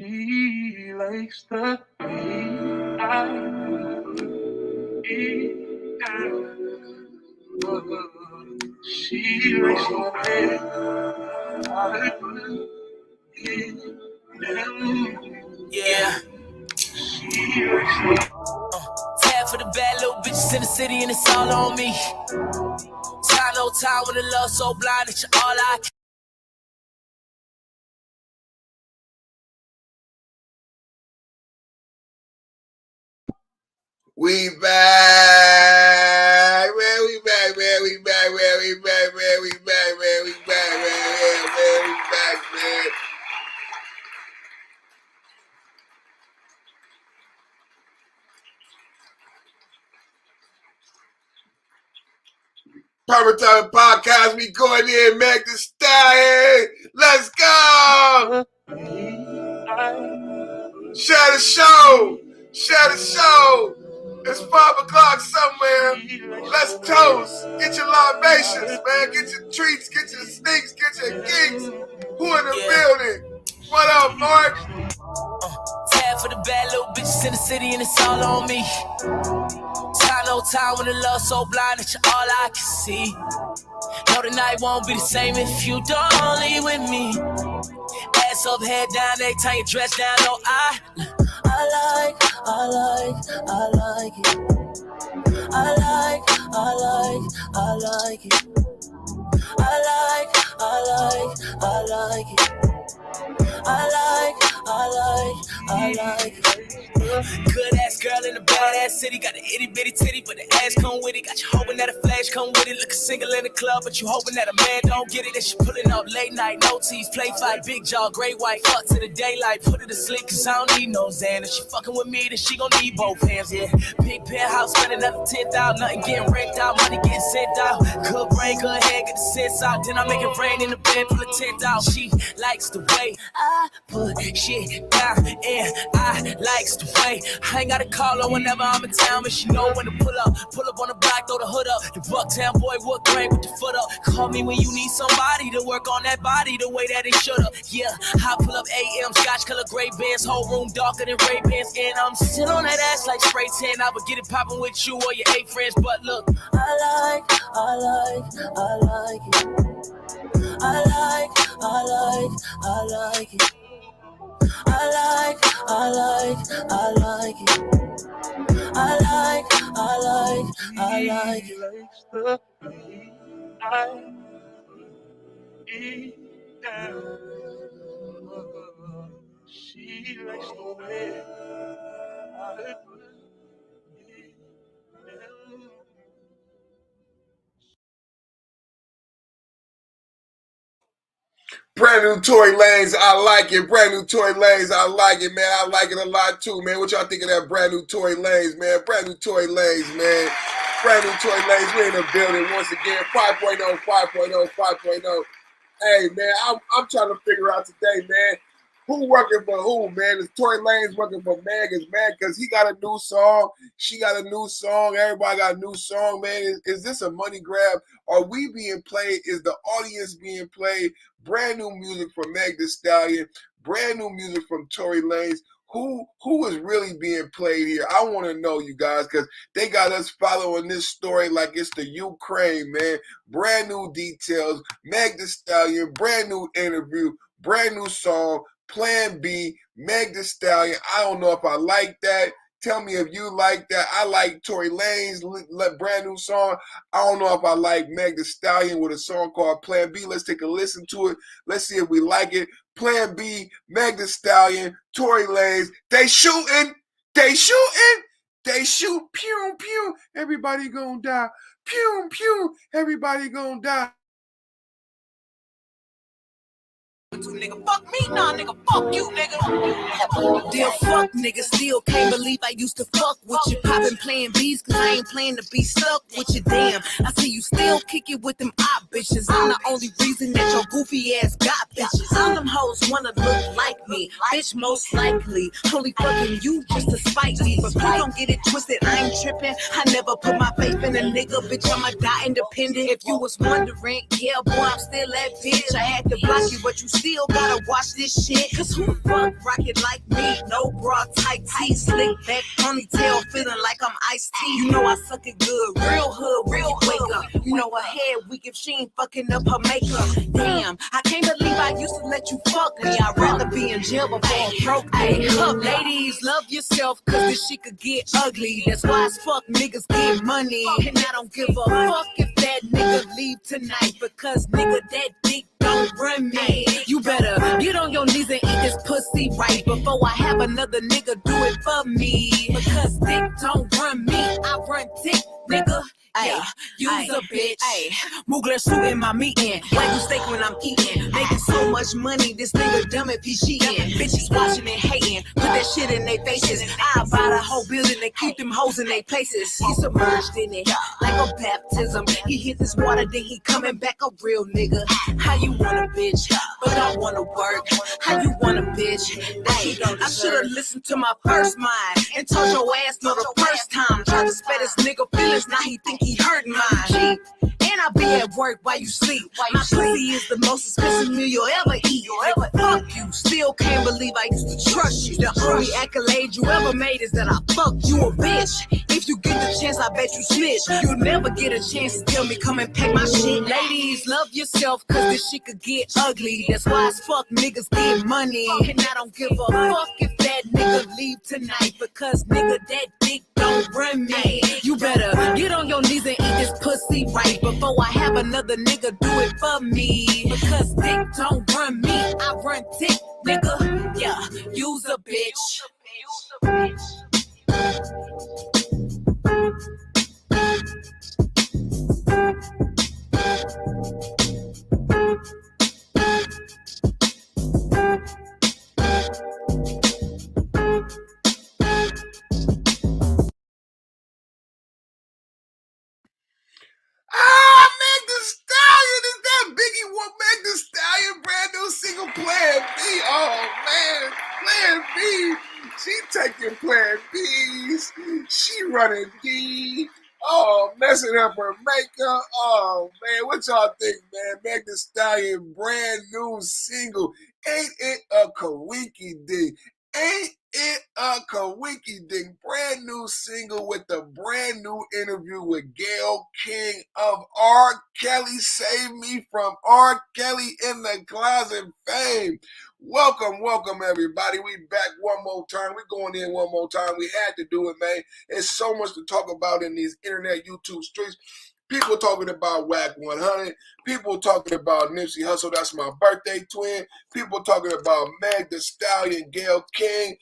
She likes the way I eat down. She likes the way I eat down. Yeah. She likes the Tab for the bad little bitches in the city and it's all on me. Time no time when the love so blind that you're all I can. We back, man. We back, man. We back, man. We back, man. We back, man. We back, man. We back, man. Perfect Time Podcast. We going in, Meg Thee Stallion. Let's go. Share the show. Share the show. It's 5 o'clock somewhere. Let's toast. Get your libations, man. Get your treats. Get your sneaks. Get your geeks. Who in the building? What up, Mark? Tab for the bad little bitches in the city and it's all on me. Time no time when the love so blind that you're all I can see. No, the night won't be the same if you don't leave with me. Ass up, head down, they tie your dress down. No, I like it. I like it. I like it. I like it. I like it. Good ass girl in the bad ass city. Got an itty bitty titty, but the ass come with it. Got you hoping that a flash come with it. Looking single in the club, but you hoping that a man don't get it. That she pulling up late night, no teeth, play fight, big jaw, great white, fuck to the daylight. Put her to sleep, cause I don't need no Xan. If she fucking with me, then she gon' need both hands, yeah. Big penthouse, spend another 10,000. Nothing getting raked out, money getting sent out. Good brain, good head, get the sense out. Then I make it rain in the bed, pull a tent out. She likes the way I put shit down, and I likes the way I ain't gotta call her whenever I'm in town, but she know when to pull up on the block, throw the hood up. The Bucktown boy, what great with the foot up. Call me when you need somebody to work on that body the way that it should up. Yeah, I pull up AM, scotch color gray bands, whole room darker than Ray-Bans, and I'm still on that ass like spray tan. I would get it poppin' with you or your 8 friends, but look, I like it. I like it. I like it. I like it. I like it. She likes the way I eat down. She likes the way I eat down. Brand new Tory Lanez, I like it. Brand new Tory Lanez, I like it, man. I like it a lot too, man. What y'all think of that brand new Tory Lanez, man? Brand new Tory Lanez, man. Brand new Tory Lanez. We in the building once again. 5.0, 5.0, 5.0. Hey, man, I'm trying to figure out today, man. Who working for who, man? Is Tory Lanez working for Meg? Is Meg because he got a new song? She got a new song. Everybody got a new song, man. Is this a money grab? Are we being played? Is the audience being played? Brand new music from Meg Thee Stallion. Brand new music from Tory Lanez. Who is really being played here? I want to know, you guys, because they got us following this story like it's the Ukraine, man. Brand new details. Meg Thee Stallion. Brand new interview. Brand new song. Plan B, Meg Thee Stallion. I don't know if I like that. Tell me if you like that. I like Tory Lanez, brand new song. I don't know if I like Meg Thee Stallion with a song called Plan B. Let's take a listen to it. Let's see if we like it. Plan B, Meg Thee Stallion, Tory Lanez. They shooting. They shooting. They shoot. Pew, pew. Everybody gonna die. Pew, pew. Everybody gonna die. Nigga, fuck me, nah, nigga, fuck you, nigga. Dear fuck, nigga, still can't believe I used to fuck with you. Poppin' playing beats, cause I ain't playing to be stuck with you, damn. I see you still kicking with them op bitches. I'm the only reason that your goofy ass got bitches. All them hoes wanna look like me, bitch, most likely. Only fucking you just to spite me, but please don't get it twisted, I ain't tripping. I never put my faith in a nigga, bitch, I'ma die independent. If you was wondering, yeah, boy, I'm still that bitch. I had to block you, but you still gotta watch this shit. Cause who the fuck rockin' like me? No bra, tight tee, slick back, ponytail, feeling like I'm iced tea. You know I suck it good, real hood, real wake up. You know her head weak if she ain't fucking up her makeup. Damn, I can't believe I used to let you fuck me. I'd rather be in jail before I'm broke. Hey, look, ladies, love yourself, cause this shit could get ugly. That's why as fuck niggas get money. And I don't give a fuck if that nigga leave tonight, because nigga, that dick don't run me. You better get on your knees and eat this pussy right before I have another nigga do it for me. Because dick don't run me, I run dick, nigga. Ay, you's a bitch. Ay, Mugler suit in my meeting. Wagyu steak when I'm eating. Making so much money, this nigga dumb if he cheating. Bitches watching and hating. Put that shit in their faces. I buy the whole building and keep them hoes in their places. He submerged in it like a baptism. He hit this water, then he coming back a real nigga. How you want a bitch, but don't wanna work? How you want a bitch that you don't deserve? I should've listened to my first mind and told your ass no the first time. Tried to spare this nigga feelings, now he think he hurting mine. And I be at work while you sleep. My pussy is the most expensive meal you'll ever eat. Fuck you, still can't believe I used to trust you. The only accolade you ever made is that I fucked you a bitch. If you get the chance, I bet you snitch. You'll never get a chance to tell me come and pack my shit. Ladies, love yourself, cause this shit could get ugly. That's why as fuck niggas get money. And I don't give a fuck if that nigga leave tonight, because nigga, that dick don't run me. You better get on your knees and eat this pussy right before I have another nigga do it for me. Because dick don't run me, I run dick, nigga. Yeah, you's a bitch. Meg Thee Stallion, is that Biggie? What Meg Thee Stallion brand new single Plan B? Oh man, Plan B. She taking Plan B's. She running D. Oh, messing up her makeup. Oh man, what y'all think, man? Meg Thee Stallion brand new single. Ain't it a kawiki D? Ain't it a kawiki ding? Brand new single with a brand new interview with Gayle King of R. Kelly. Save Me from R. Kelly in the Closet fame. Welcome, everybody. We back one more time. We going in one more time. We had to do it, man. There's so much to talk about in these internet YouTube streets. People talking about Whack 100. People talking about Nipsey Hussle. That's my birthday twin. People talking about Meg Thee Stallion, Gayle King.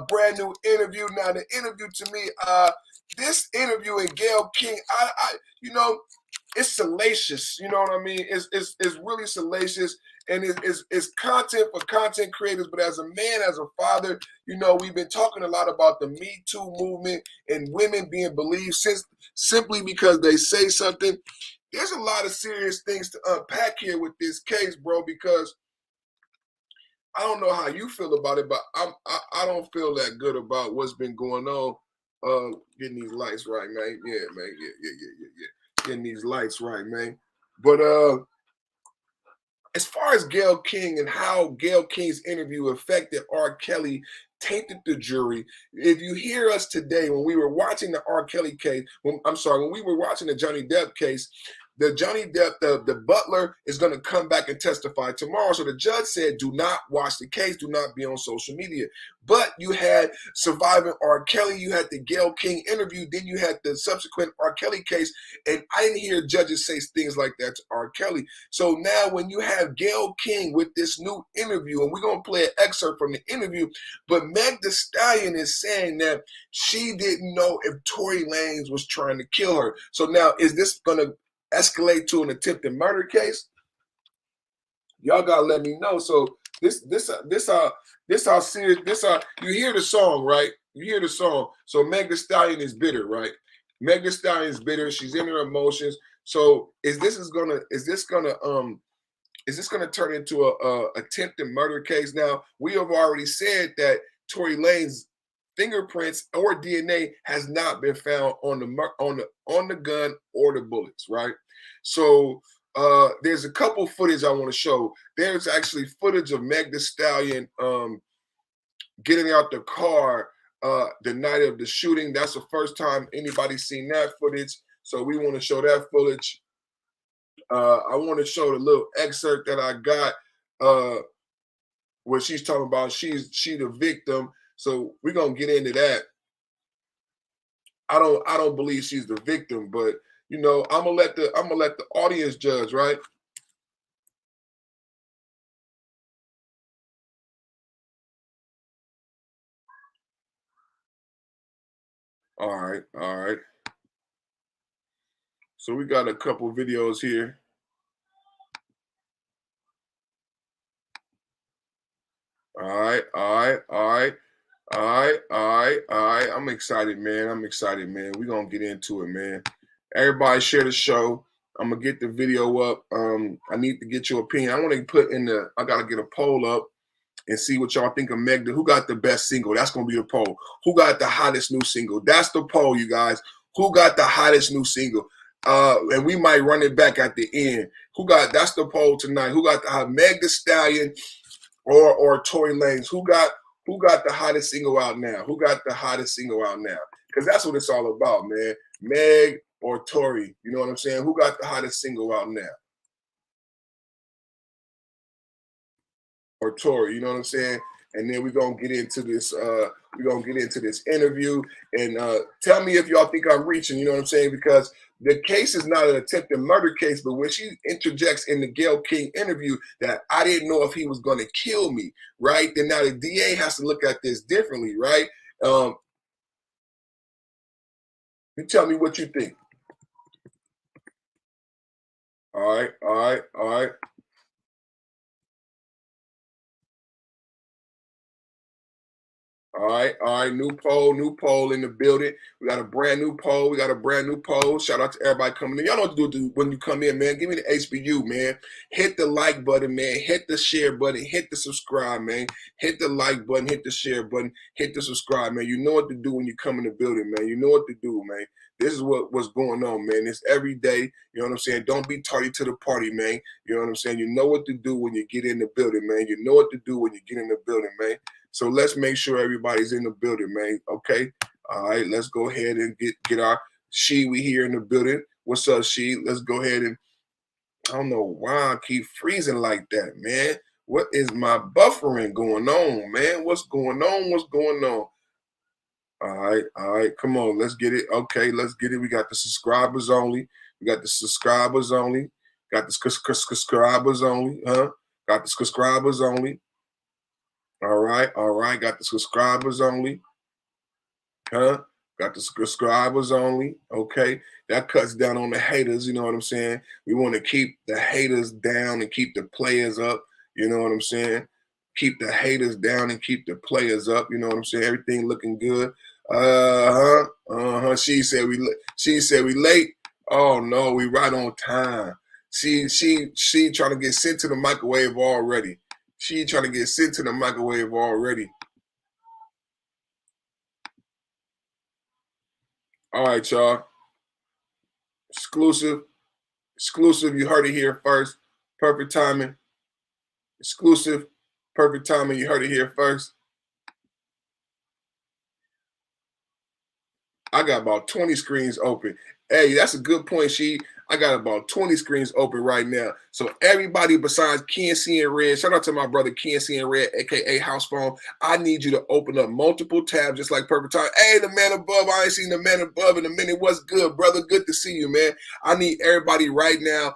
Brand new interview. Now the interview to me, this interview in Gayle King, I it's salacious. You know what I mean? It's really salacious, and it's content for content creators. But as a man, as a father, we've been talking a lot about the Me Too movement and women being believed simply because they say something. There's a lot of serious things to unpack here with this case, bro, because I don't know how you feel about it, but I don't feel that good about what's been going on. Getting these lights right, man. Yeah, man. Yeah. Getting these lights right, man. But as far as Gayle King and how Gayle King's interview affected R. Kelly, tainted the jury. If you hear us today, when we were watching the R. Kelly case, when we were watching the Johnny Depp case, the Johnny Depp, the butler is going to come back and testify tomorrow. So the judge said, do not watch the case, do not be on social media. But you had surviving R. Kelly, you had the Gayle King interview, then you had the subsequent R. Kelly case, and I didn't hear judges say things like that to R. Kelly. So now when you have Gayle King with this new interview, and we're going to play an excerpt from the interview, but Meg Thee Stallion is saying that she didn't know if Tory Lanez was trying to kill her. So now is this going to escalate to an attempted murder case? Y'all gotta let me know. So this how serious you hear the song, right? You hear the song. So Meg Thee Stallion is bitter, right? Meg Thee Stallion is bitter. She's in her emotions. So is this gonna turn into a attempted murder case? Now we have already said that Tory Lanez's fingerprints or DNA has not been found on the gun or the bullets, right? So there's a couple footage I want to show. There's actually footage of Meg Thee Stallion getting out the car the night of the shooting. That's the first time anybody's seen that footage. So we want to show that footage. I want to show the little excerpt that I got where she's talking about she the victim. So we're gonna get into that. I don't believe she's the victim, but you know, I'm gonna let the audience judge, right? All right, all right. So we got a couple videos here. All right, all right, all right, all right, all right, all right. I'm excited, man. I'm excited, man. We're gonna get into it, man. Everybody share the show. I'm gonna get the video up. I need to get your opinion. I want to put in the. I gotta get a poll up and see what y'all think of Meg. Who got the best single? That's gonna be the poll. Who got the hottest new single? That's the poll, you guys. Who got the hottest new single? And we might run it back at the end. That's the poll tonight. Who got the Meg Thee Stallion or Tory Lanez? Who got the hottest single out now? Who got the hottest single out now? Because that's what it's all about, man. Meg or Tory. You know what I'm saying? Who got the hottest single out now? Or Tory, you know what I'm saying? And then we're gonna get into this. Interview and tell me if y'all think I'm reaching. You know what I'm saying? Because the case is not an attempted murder case, but when she interjects in the Gayle King interview that I didn't know if he was going to kill me, right? Then now the DA has to look at this differently, right? You tell me what you think. All right, all right, all right. All right, new poll in the building. We got a brand new poll. Shout out to everybody coming in. Y'all know what to do when you come in, man. Give me the HBU, man. Hit the like button, man. Hit the share button. Hit the subscribe, man. Hit the like button. Hit the share button. Hit the subscribe, man. You know what to do when you come in the building, man. You know what to do, man. This is what's going on, man. It's every day. You know what I'm saying? Don't be tardy to the party, man. You know what I'm saying? You know what to do when you get in the building, man. You know what to do when you get in the building, man. So let's make sure everybody's in the building, man. Okay. All right. Let's go ahead and get our we here in the building. What's up, she? Let's go ahead and I don't know why I keep freezing like that, man. What is my buffering going on, man? What's going on? What's going on? All right. Come on, let's get it. Okay, let's get it. We got the subscribers only. Got the subscribers only, huh? Got the subscribers only. All right. Got the subscribers only. Huh? Got the subscribers only. Okay. That cuts down on the haters. You know what I'm saying? We want to keep the haters down and keep the players up. You know what I'm saying? Keep the haters down and keep the players up. You know what I'm saying? Everything looking good. She said we late. Oh no, we right on time. She trying to get sent to the microwave already. She trying to get sent to the microwave already. All right, y'all. Exclusive. You heard it here first. Perfect timing. Exclusive. Perfect timing. You heard it here first. I got about 20 screens open. Hey, that's a good point, I got about 20 screens open right now. So everybody besides KNC and Red, shout out to my brother KNC and Red, aka House Phone. I need you to open up multiple tabs, just like Perfect Time. Hey, the man above. I ain't seen the man above in a minute. What's good, brother? Good to see you, man. I need everybody right now.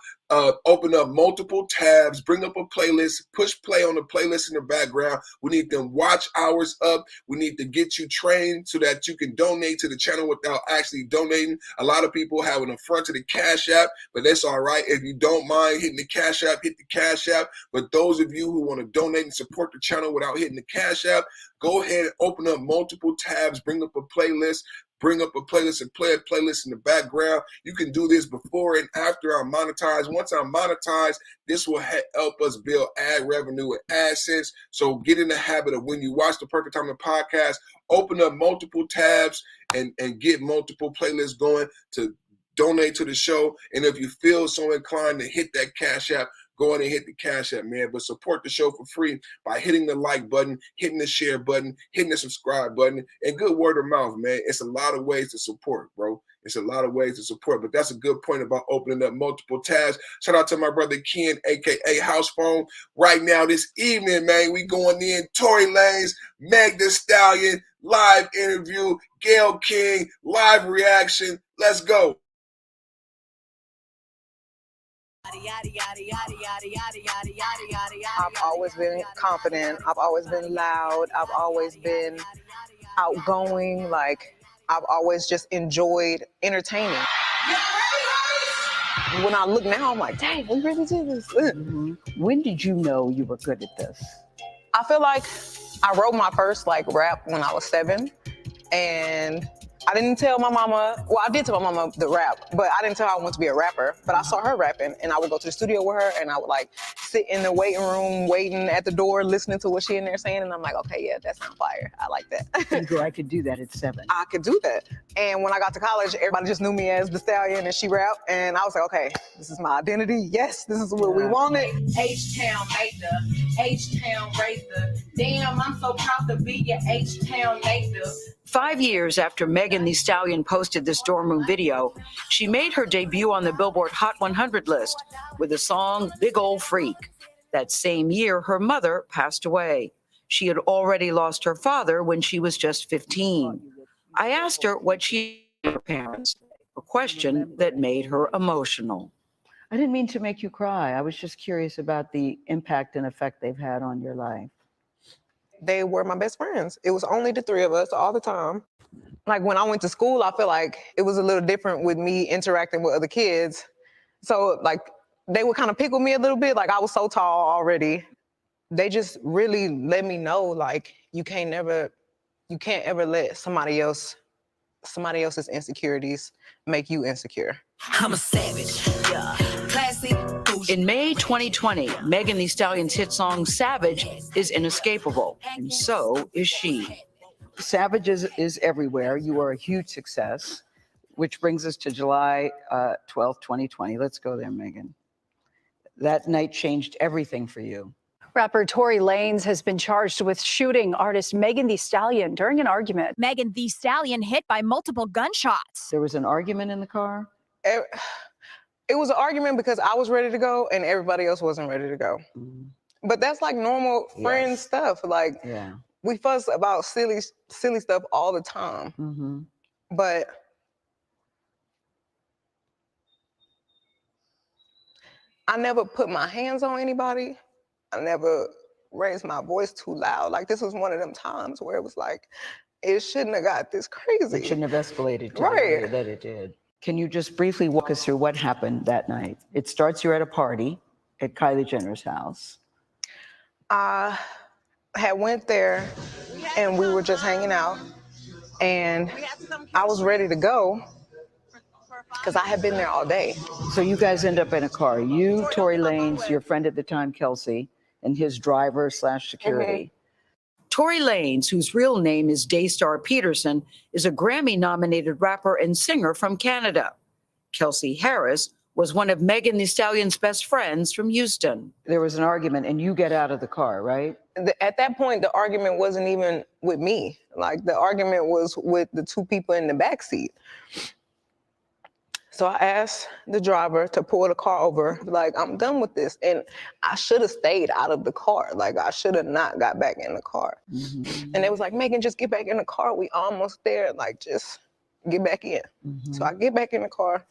Open up multiple tabs, bring up a playlist, push play on the playlist in the background. We need them watch hours up. We need to get you trained so that you can donate to the channel without actually donating. A lot of people have an affront to the Cash App, but that's all right. If you don't mind hitting the Cash App, hit the Cash App. But those of you who want to donate and support the channel without hitting the Cash App, go ahead and open up multiple tabs, bring up a playlist. Bring up a playlist and play a playlist in the background. You can do this before and after I'm monetized. Once I'm monetized, this will help us build ad revenue and AdSense. So get in the habit of when you watch the Perfect Time podcast, open up multiple tabs and get multiple playlists going to donate to the show. And if you feel so inclined to hit that Cash App, go ahead and hit the Cash App, man. But support the show for free by hitting the like button, hitting the share button, hitting the subscribe button, and good word of mouth, man. It's a lot of ways to support, bro. It's a lot of ways to support, but that's a good point about opening up multiple tabs. Shout out to my brother Ken, a.k.a. House Phone. Right now, this evening, man, we going in. Tory Lanez, Thee Stallion, live interview, Gayle King, live reaction. Let's go. I've always been confident. I've always been loud. I've always been outgoing. Like, I've always just enjoyed entertaining. When I look now, I'm like, dang, we really did this. Mm-hmm. When did you know you were good at this? I feel like I wrote my first rap when I was 7, and I didn't tell my mama. Well, I did tell my mama the rap, but I didn't tell her I wanted to be a rapper. But I saw her rapping, and I would go to the studio with her, and I would sit in the waiting room, waiting at the door, listening to what she in there saying, and I'm like, okay, yeah, that sounds fire. I like that. You go, I could do that at 7. I could do that. And when I got to college, everybody just knew me as Thee Stallion, and she rapped, and I was like, okay, this is my identity. Yes, this is what we wanted. H-Town made the H-Town raised the. Damn, I'm so proud to be your H-Town native. 5 years after Megan Thee Stallion posted this dorm room video, she made her debut on the Billboard Hot 100 list with the song Big Ol' Freak. That same year, her mother passed away. She had already lost her father when she was just 15. I asked her what she told her parents, a question that made her emotional. I didn't mean to make you cry. I was just curious about the impact and effect they've had on your life. They were my best friends. It was only the 3 of us all the time. Like, when I went to school, I feel like it was a little different with me interacting with other kids. So, they would kind of pick with me a little bit. I was so tall already. They just really let me know, you can't ever let somebody else's insecurities make you insecure. I'm a savage, yeah. Classy. In May 2020, Megan Thee Stallion's hit song Savage is inescapable, and so is she. Savage is everywhere. You are a huge success, which brings us to July 12th, 2020. Let's go there, Megan. That night changed everything for you. Rapper Tory Lanez has been charged with shooting artist Megan Thee Stallion during an argument. Megan Thee Stallion hit by multiple gunshots. There was an argument in the car? It was an argument because I was ready to go and everybody else wasn't ready to go. Mm-hmm. But that's normal friend stuff. We fuss about silly stuff all the time. Mm-hmm. But I never put my hands on anybody. I never raised my voice too loud. This was one of them times where it was it shouldn't have got this crazy. It shouldn't have escalated to right. the way that it did. Can you just briefly walk us through what happened that night? It starts, you're at a party at Kylie Jenner's house. I had went there and we were just hanging out, and I was ready to go because I had been there all day. So you guys end up in a car. You, Tory Lanez, your friend at the time, Kelsey, and his driver / security. Mm-hmm. Tory Lanez, whose real name is Daystar Peterson, is a Grammy-nominated rapper and singer from Canada. Kelsey Harris was one of Megan Thee Stallion's best friends from Houston. There was an argument, and you get out of the car, right? At that point, the argument wasn't even with me. The argument was with the 2 people in the backseat. So I asked the driver to pull the car over, I'm done with this. And I should have stayed out of the car. I should have not got back in the car. Mm-hmm. And they was like, Megan, just get back in the car. We almost there. Just get back in. Mm-hmm. So I get back in the car.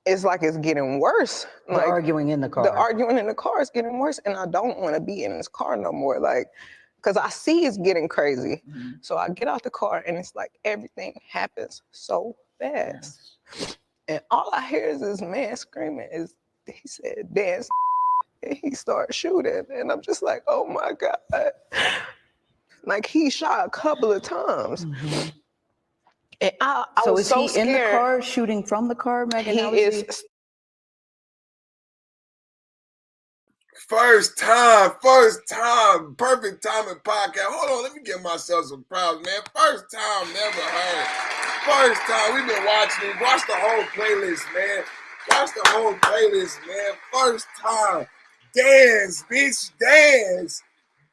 It's it's getting worse. The arguing in the car. The arguing in the car is getting worse. And I don't want to be in this car no more. Because I see it's getting crazy. Mm-hmm. So I get out the car and it's everything happens so fast. Yes. And all I hear is this man screaming. He said, dance. And he started shooting. And I'm just oh my God. He shot a couple of times. Mm-hmm. And I was so is he scared. In the car, shooting from the car, Megan? He is. First time, perfect timing podcast. Hold on, let me give myself some props, man. First time, never heard. First time we've been watching it. Watch the whole playlist, man. Watch the whole playlist, man. First time. Dance, bitch. Dance.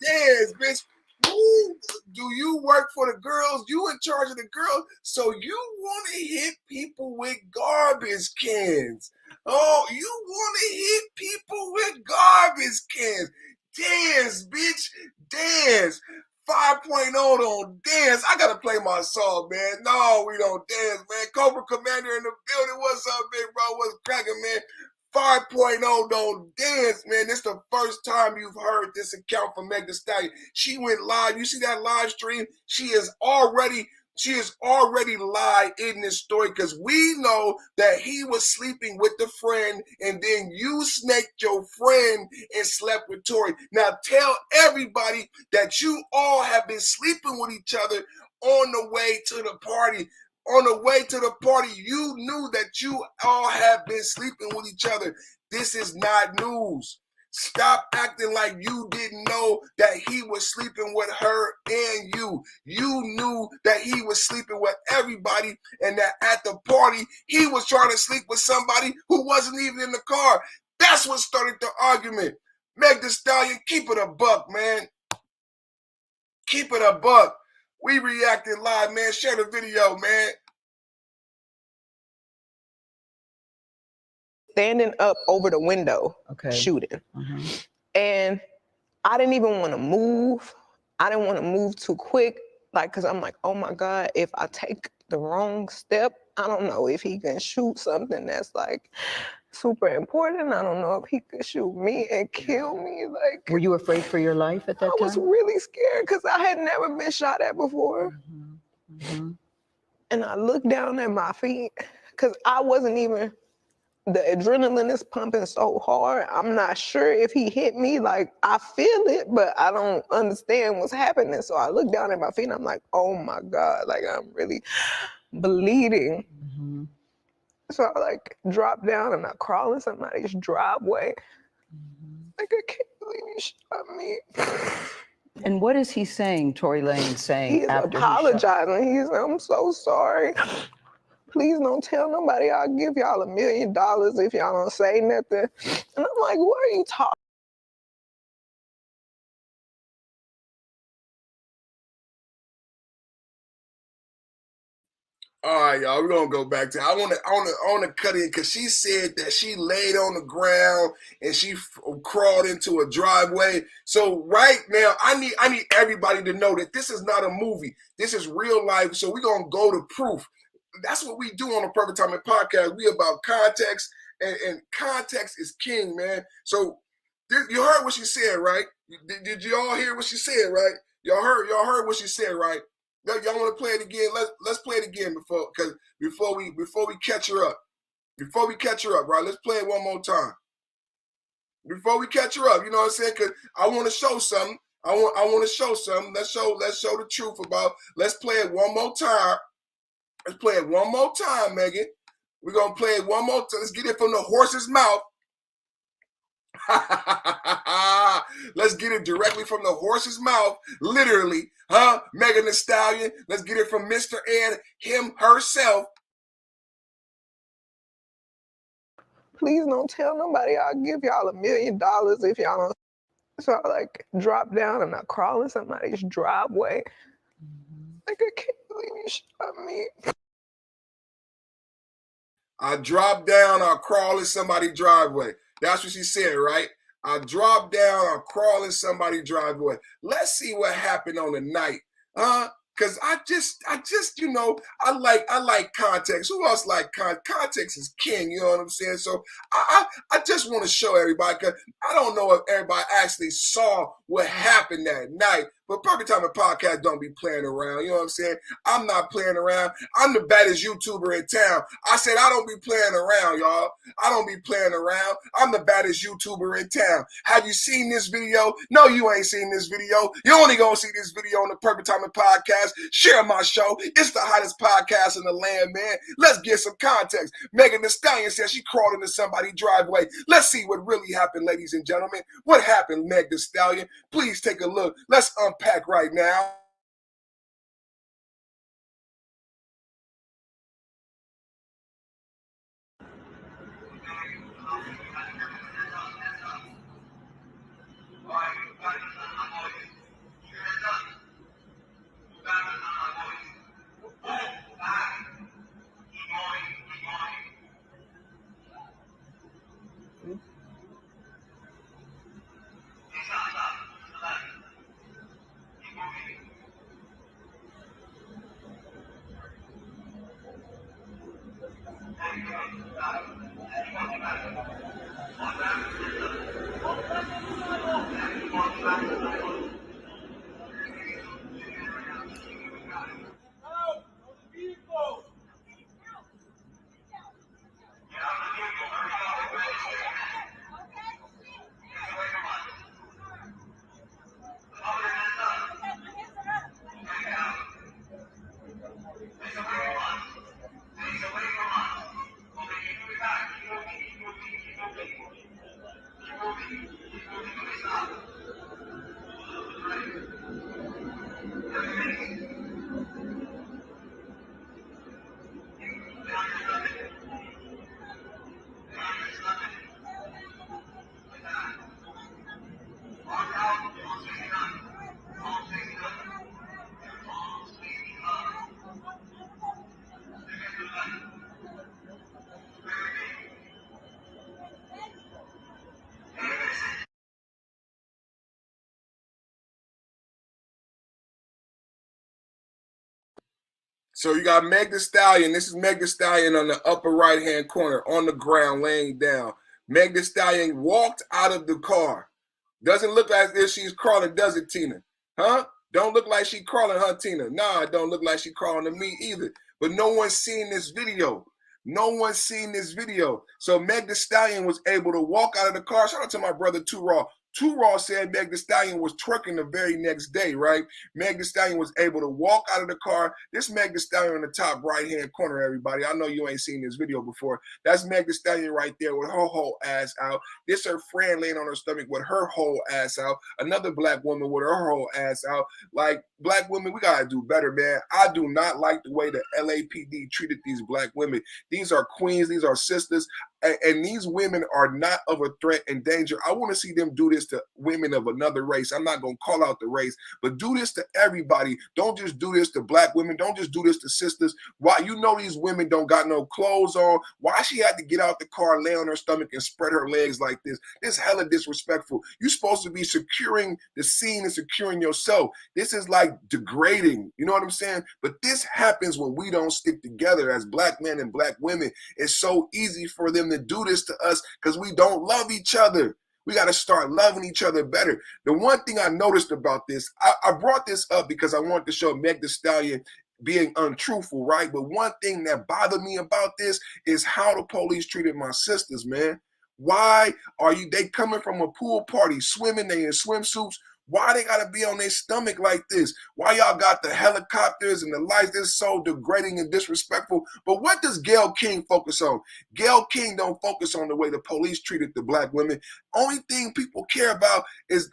Dance, bitch. Ooh, do you work for the girls? You in charge of the girls? So you want to hit people with garbage cans. Oh, you want to hit people with garbage cans. Dance, bitch. Dance. 5.0 don't dance. I gotta play my song, man. No, we don't dance, man. Cobra Commander in the building. What's up, big bro? What's cracking, man? 5.0 don't dance, man. This is the first time you've heard this account from Meg Thee Stallion. She went live. You see that live stream? She is already live in this story because we know that he was sleeping with the friend and then you snaked your friend and slept with Tory. Now tell everybody that you all have been sleeping with each other on the way to the party. On the way to the party, you knew that you all have been sleeping with each other. This is not news. Stop acting like you didn't know that he was sleeping with her and you. You knew that he was sleeping with everybody and that at the party, he was trying to sleep with somebody who wasn't even in the car. That's what started the argument. Meg Thee Stallion, keep it a buck, man. Keep it a buck. We reacted live, man. Share the video, man. Standing up over the window, shooting. And I didn't even want to move. I didn't want to move too quick, like, because I'm like, oh my God, if I take the wrong step, I don't know if he can shoot something that's like super important. I don't know if he could shoot me and kill me. Like, were you afraid for your life at that time? I was really scared because I had never been shot at before. And I looked down at my feet because I wasn't even, the adrenaline is pumping so hard. I'm not sure if he hit me. Like, I feel it, but I don't understand what's happening. So I look down at my feet and I'm like, oh my God, like I'm really bleeding. So I like drop down and I crawl in somebody's driveway. Like, I can't believe you shot me. And what is he saying, Tory Lanez saying? He's apologizing. He's, I'm so sorry. Please don't tell nobody. I'll give y'all $1 million if y'all don't say nothing. And I'm like, what are you talking? All right, y'all. We're gonna go back to. I want to cut in because she said that she laid on the ground and she crawled into a driveway. So right now, I need everybody to know that this is not a movie. This is real life. So we're gonna go to proof. That's what we do on the Perfect Timing Podcast. We about context, and context is king, man. So you heard what she said, right? Did you all hear what she said, right? Y'all heard what she said, right? Y'all want to play it again? Let's play it again before we catch her up. Before we catch her up, right? Let's play it one more time. Before we catch her up, you know what I'm saying? Because I want to show something. I want to show something. Let's show the truth about. Let's play it one more time. Let's play it one more time, Megan. We're gonna play it one more time. Let's get it from the horse's mouth. Let's get it directly from the horse's mouth, literally, huh? Megan Thee Stallion. Let's get it from Mr. and him herself. Please don't tell nobody. I'll give y'all $1 million if y'all don't. So I like drop down and I crawl in somebody's driveway. Like, I can't believe you shot me. I drop down, I crawl in somebody's driveway. That's what she said, right? I drop down, I crawl in somebody's driveway. Let's see what happened on the night, huh? Because I just, you know, I like context. Who else like context is king, you know what I'm saying? So I just want to show everybody, because I don't know if everybody actually saw what happened that night. But Perfect Timing Podcast don't be playing around, you know what I'm saying? I'm not playing around. I'm the baddest YouTuber in town. I said I don't be playing around, y'all. I don't be playing around. I'm the baddest YouTuber in town. Have you seen this video? No, you ain't seen this video. You only gonna see this video on the Perfect Timing Podcast. Share my show. It's the hottest podcast in the land, man. Let's get some context. Megan Thee Stallion said she crawled into somebody's driveway. Let's see what really happened, ladies and gentlemen. What happened, Meg Thee Stallion? Please take a look. Let's unpack right now. So you got Meg Thee Stallion. This is Meg Thee Stallion on the upper right-hand corner, on the ground, laying down. Meg Thee Stallion walked out of the car. Doesn't look as if she's crawling, does it, Tina? Huh? Don't look like she crawling, huh, Tina? Nah, it don't look like she crawling to me either. But no one's seen this video. No one's seen this video. So Meg Thee Stallion was able to walk out of the car. Shout out to my brother, Too Raw. Too Raw said Meg Thee Stallion was twerking the very next day, right? Meg Thee Stallion was able to walk out of the car. This Meg Thee Stallion in the top right-hand corner, everybody. I know you ain't seen this video before. That's Meg Thee Stallion right there with her whole ass out. This her friend laying on her stomach with her whole ass out. Another black woman with her whole ass out. Like, black women, we gotta do better, man. I do not like the way the LAPD treated these black women. These are queens. These are sisters. And these women are not of a threat and danger. I want to see them do this to women of another race. I'm not going to call out the race, but do this to everybody. Don't just do this to black women. Don't just do this to sisters. Why? You know these women don't got no clothes on. Why she had to get out the car, lay on her stomach, and spread her legs like this? This hella disrespectful. You're supposed to be securing the scene and securing yourself. This is like degrading. You know what I'm saying? But this happens when we don't stick together as black men and black women. It's so easy for them to do this to us because we don't love each other. We got to start loving each other better. The one thing I noticed about this, I brought this up because I wanted to show Meg Thee Stallion being untruthful, right? But one thing that bothered me about this is how the police treated my sisters, man. Why are they coming from a pool party, swimming, they in swimsuits? Why they gotta be on their stomach like this? Why y'all got the helicopters and the lights? This is so degrading and disrespectful. But what does Gayle King focus on? Gayle King don't focus on the way the police treated the black women. Only thing people care about is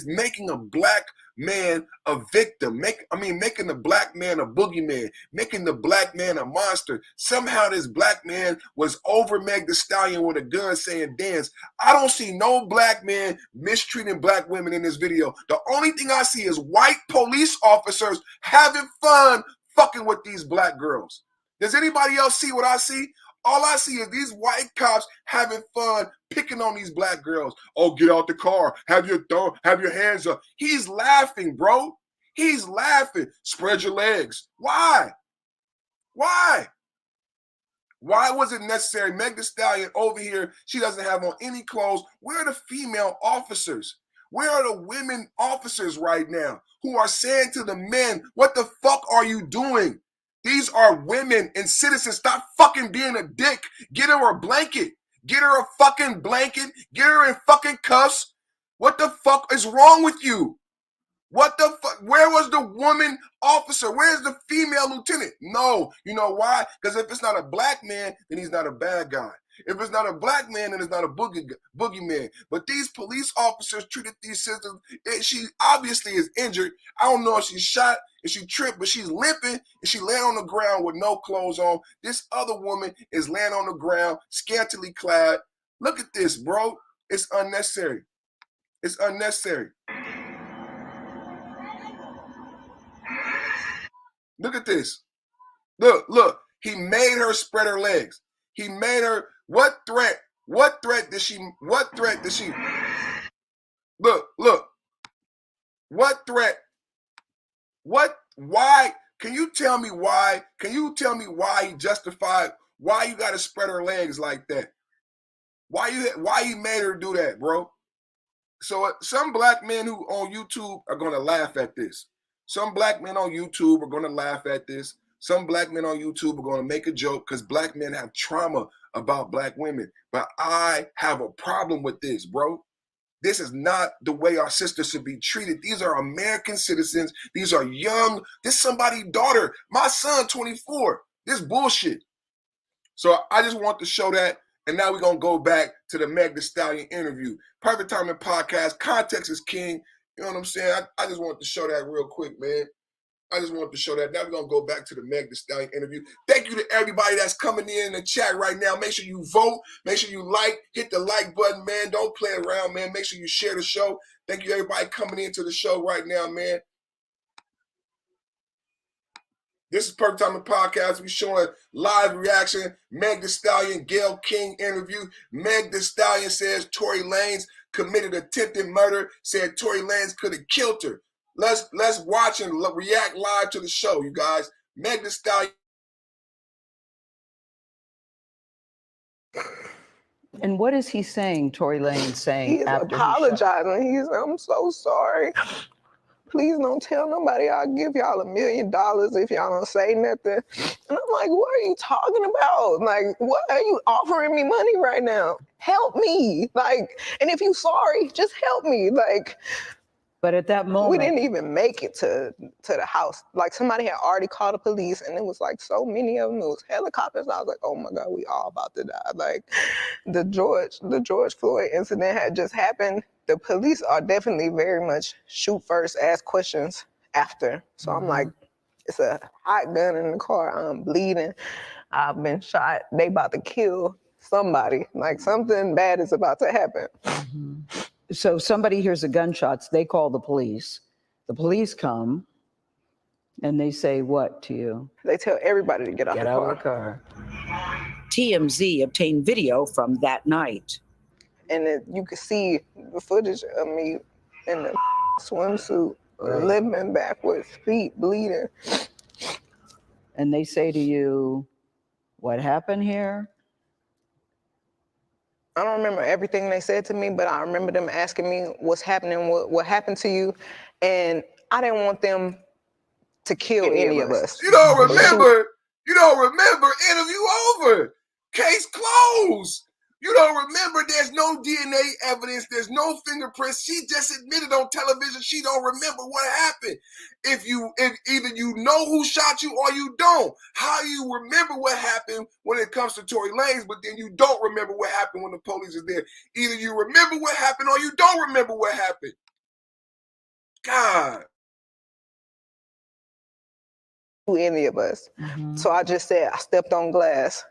making a black man a victim, making the black man a boogeyman, making the black man a monster. Somehow this black man was over Meg Thee Stallion with a gun saying dance. I don't see no black man mistreating black women in this video. The only thing I see is white police officers having fun fucking with these black girls. Does anybody else see what I see? All I see is these white cops having fun picking on these black girls. Oh, get out the car. Have your hands up. He's laughing, bro. He's laughing. Spread your legs. Why? Why? Why was it necessary? Meg Thee Stallion over here, she doesn't have on any clothes. Where are the female officers? Where are the women officers right now who are saying to the men, what the fuck are you doing? These are women and citizens. Stop fucking being a dick. Get her a blanket. Get her a fucking blanket. Get her in fucking cuffs. What the fuck is wrong with you? What the fuck? Where was the woman officer? Where's the female lieutenant? No. You know why? Because if it's not a black man, then he's not a bad guy. If it's not a black man, then it's not a boogeyman. But these police officers treated these sisters. She obviously is injured. I don't know if she's shot, if she tripped, but she's limping and she laying on the ground with no clothes on. This other woman is laying on the ground, scantily clad. Look at this, bro. It's unnecessary. It's unnecessary. Look at this. Look. He made her spread her legs. He made her. What threat did she? Look. What threat? Why? Can you tell me why? Can you tell me why he justified Why you gotta spread her legs like that? Why you made her do that, bro? So some black men who on YouTube are gonna laugh at this. Some black men on YouTube are gonna laugh at this. Some black men on YouTube are gonna make a joke because black men have trauma about black women. But I have a problem with this, bro. This is not the way our sisters should be treated. These are American citizens. These are young. This is somebody's daughter. My son, 24. This bullshit. So I just want to show that. And now we're going to go back to the Meg Thee Stallion interview. Perfect Timing Podcast. Context is king. You know what I'm saying? I just want to show that real quick, man. I just wanted to show that. Now we're going to go back to the Meg Thee Stallion interview. Thank you to everybody that's coming in the chat right now. Make sure you vote. Make sure you hit the like button, man. Don't play around, man. Make sure you share the show. Thank you, everybody coming into the show right now, man. This is Perfect Timing Podcast. We're showing live reaction. Meg Thee Stallion, Gayle King interview. Meg Thee Stallion says Tory Lanez committed attempted murder. Said Tory Lanez could have killed her. Let's watch and react live to the show, you guys. Meg Thee Stallion. And what is he saying, Tory Lanez saying He's after apologizing. He's, I'm so sorry. Please don't tell nobody. I'll give y'all $1 million if y'all don't say nothing. And I'm like, what are you talking about? Like, what are you offering me money right now? Help me. Like, and if you sorry, just help me. Like, but at that moment, we didn't even make it to the house. Like, somebody had already called the police, and it was like so many of them. It was helicopters. I was like, oh my God, we all about to die. Like, the George Floyd incident had just happened. The police are definitely very much shoot first, ask questions after. So I'm like, it's a hot gun in the car. I'm bleeding. I've been shot. They about to kill somebody. Like, something bad is about to happen. So somebody hears the gunshots, they call the police. The police come and they say what to you? They tell everybody to get out the car. TMZ obtained video from that night. And then you could see the footage of me in the swimsuit, limping backwards, feet bleeding. And they say to you, what happened here? I don't remember everything they said to me, but I remember them asking me what's happening, what happened to you. And I didn't want them to kill any of us. You don't remember. You don't remember. Interview over. Case closed. You don't remember. There's no DNA evidence. There's no fingerprints. She just admitted on television she don't remember what happened. If either you know who shot you or you don't. How you remember what happened when it comes to Tory Lanez, but then you don't remember what happened when the police is there. Either you remember what happened or you don't remember what happened. God. Any of us. So I just said I stepped on glass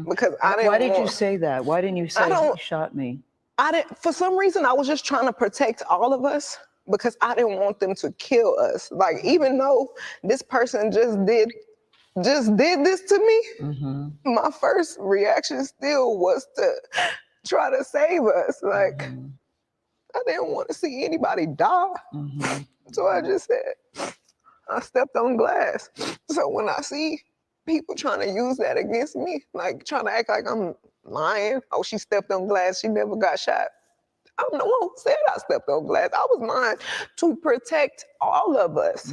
because I didn't. Why did you say that? Why didn't you say he shot me? I didn't. For some reason, I was just trying to protect all of us because I didn't want them to kill us. Like, even though this person just did this to me, my first reaction still was to try to save us. Like, I didn't want to see anybody die. So I just said, I stepped on glass. So when I see people trying to use that against me, like trying to act like I'm lying, oh, she stepped on glass, she never got shot. I'm the one who said I stepped on glass. I was lying to protect all of us.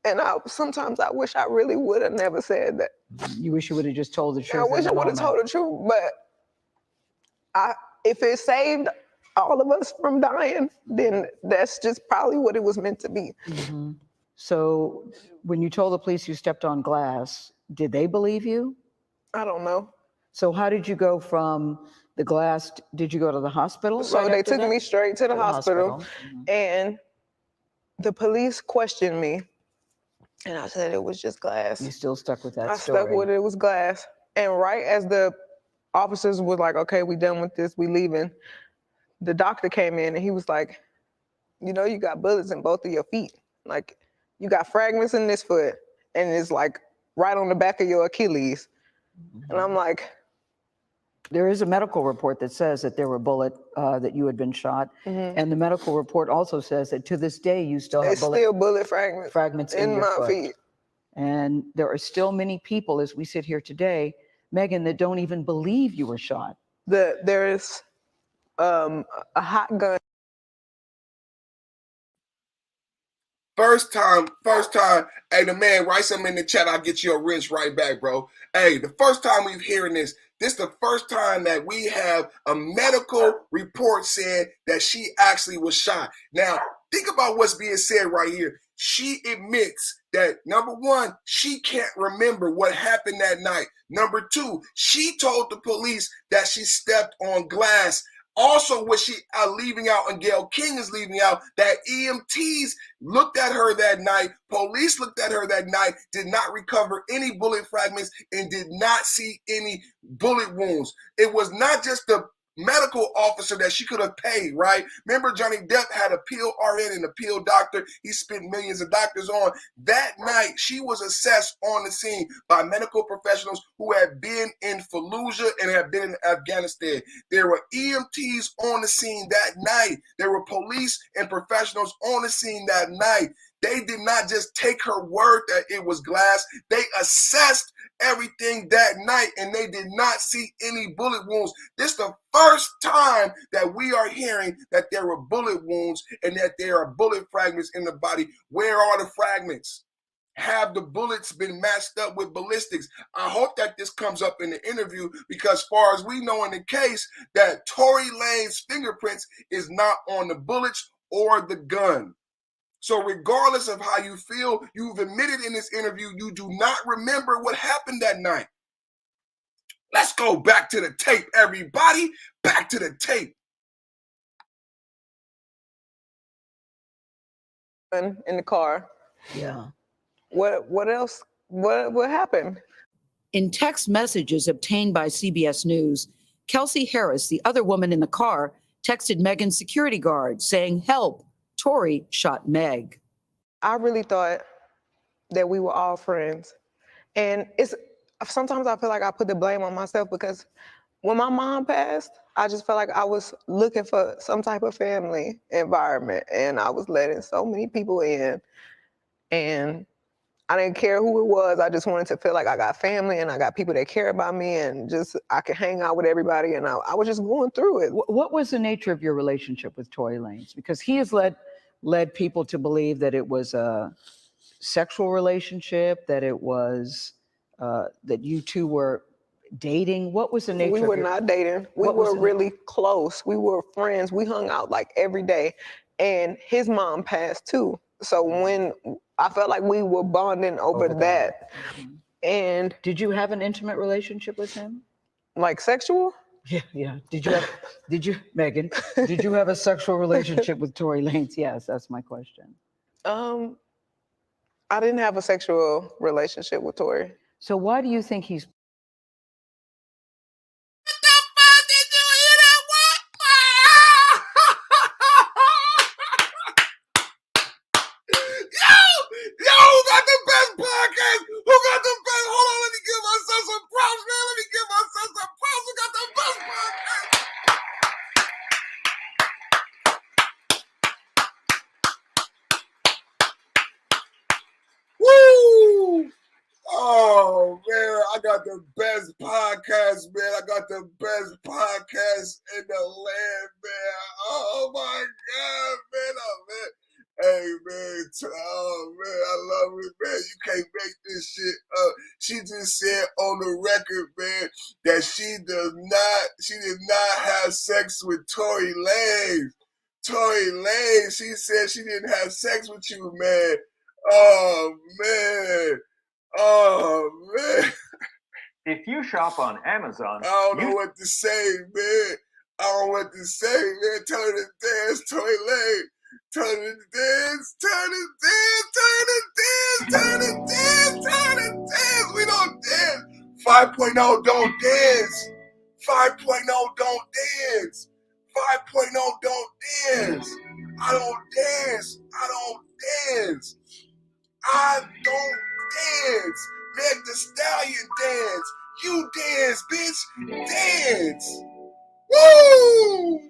And sometimes I wish I really would have never said that. You wish you would have just told the truth. I wish I would have told the truth, but if it saved all of us from dying, then that's just probably what it was meant to be. So when you told the police you stepped on glass, did they believe you? I don't know. So how did you go from the glass? Did you go to the hospital? So they took me straight to the hospital. And the police questioned me. And I said it was just glass. You still stuck with that story? I stuck with it was glass. And right as the officers were like, okay, we done with this, we leaving, the doctor came in and he was like, you know, you got bullets in both of your feet. Like, you got fragments in this foot, and it's like right on the back of your Achilles. And I'm like, there is a medical report that says that there were that you had been shot. And the medical report also says that to this day, you still have bullet fragments in your my foot. feet. And there are still many people, as we sit here today, Megan, that don't even believe you were shot. There's a hot gun. First time, hey, the man, write something in the chat, I'll get you a wrench right back, bro. Hey, the first time we've hearing this the first time that we have a medical report saying that she actually was shot. Now, think about what's being said right here. She admits that, number one, she can't remember what happened that night. Number two, she told the police that she stepped on glass. Also, what she leaving out, and Gayle King is leaving out, that EMTs looked at her that night, police looked at her that night, did not recover any bullet fragments, and did not see any bullet wounds. It was not just the medical officer that she could have paid, right? Remember, Johnny Depp had a pill RN and a pill doctor. He spent millions of doctors on. That night, she was assessed on the scene by medical professionals who had been in Fallujah and had been in Afghanistan. There were EMTs on the scene that night. There were police and professionals on the scene that night. They did not just take her word that it was glass. They assessed everything that night, and they did not see any bullet wounds. This is the first time that we are hearing that there were bullet wounds and that there are bullet fragments in the body. Where are the fragments? Have the bullets been matched up with ballistics? I hope that this comes up in the interview, because as far as we know in the case, that Tory Lanez fingerprints is not on the bullets or the gun. So regardless of how you feel, you've admitted in this interview you do not remember what happened that night. Let's go back to the tape, everybody. Back to the tape. In the car. Yeah. What else? What happened? In text messages obtained by CBS News, Kelsey Harris, the other woman in the car, texted Megan's security guard saying, "Help, Tory shot Meg." I really thought that we were all friends. And sometimes I feel like I put the blame on myself, because when my mom passed, I just felt like I was looking for some type of family environment, and I was letting so many people in, and I didn't care who it was. I just wanted to feel like I got family and I got people that care about me, and just I could hang out with everybody, and I was just going through it. What was the nature of your relationship with Tory Lanez? Because he has led people to believe that it was a sexual relationship, that it was that you two were dating. What was the nature? We were not dating. We were really close. We were friends. We hung out like every day. And his mom passed too. So when I felt like we were bonding over that. Mm-hmm. And did you have an intimate relationship with him? Like sexual? Yeah. Did you, Megan, did you have a sexual relationship with Tory Lanez? Yes, that's my question. I didn't have a sexual relationship with Tory. So why do you think he's... Yo, who got the best podcast? Who got the best? Hold on, let me give myself some props, man. Let me give myself some props. Who got the best podcast? Woo! Oh, man, I got the best podcast, man. I got the best podcast in the land, man. Oh, my God, man. Oh, man. Hey, man. Oh, man, I love it, man. You can't make this shit up. She just said on the record, man, that she did not have sex with Tory Lanez. Tory Lanez, she said she didn't have sex with you, man. Oh, man. Oh, man. If you shop on Amazon, I don't know what to say, man. I don't know what to say, man. Tell her to dance, Tory Lanez. Tell her to dance, turn to dance, turn to dance, turn to dance, turn to dance. We don't dance. 5.0 don't dance. 5.0 don't dance. 5.0 don't dance. I don't dance. I don't dance. I don't dance. Meg Thee Stallion dance. You dance, bitch. Dance. Woo!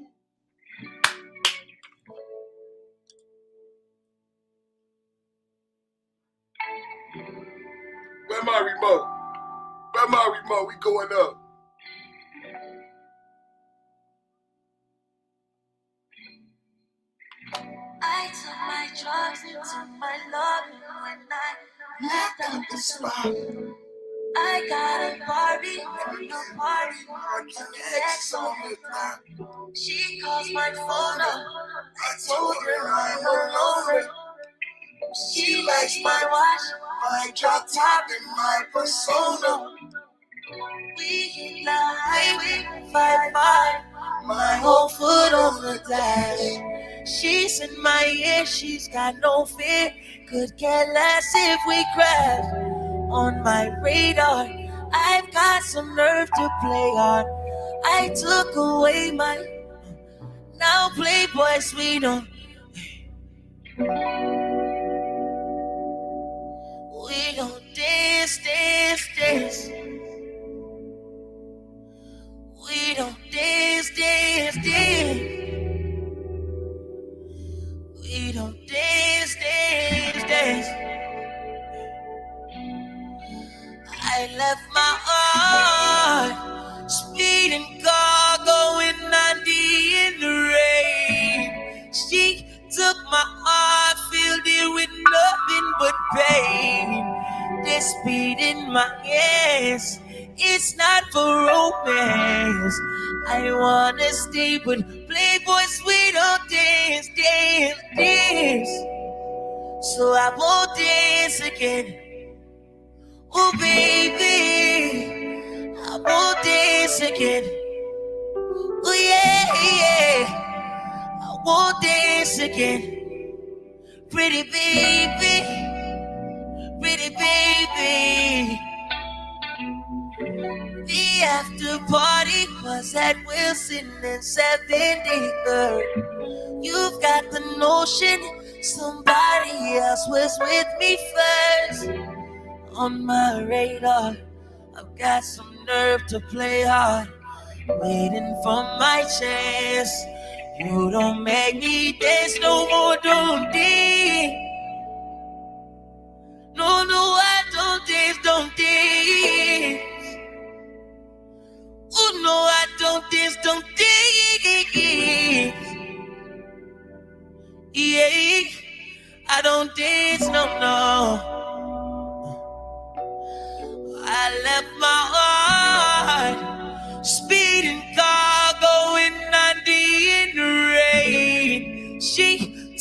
Where my remote? Where Where my remote? We going up. I took my drugs into my loving when I left out the spot. I got a Barbie from the party, sex on the ground. She calls my phone up. I told her I'm alone. She likes my watch, my drop top, and my persona. We hit the highway, 5-5, my whole foot on the dash. She's in my ear, she's got no fear. Could care less if we crash. On my radar, I've got some nerve to play on. I took away my now Playboy sweet on. We don't dance, dance, dance. We don't dance, dance, dance. We don't dance, dance, dance. I left my heart speeding car going 90 in the rain. She took my heart, filled it with nothing but pain. This beat in my ears, it's not for romance. I wanna stay, but Playboys, we don't dance, dance, dance. So I won't dance again. Oh baby, I won't dance again. Oh yeah, yeah, I won't dance again. Pretty baby, pretty baby. The after party was at Wilson and 73rd. You've got the notion somebody else was with me first. On my radar, I've got some nerve to play hard, waiting for my chance. You don't make me dance no more, don't dance. No, no, I don't dance, don't dance. Oh no, I don't dance, don't dance. Yeah, I don't dance, no, no. I left my heart speeding car going 90 in the rain. She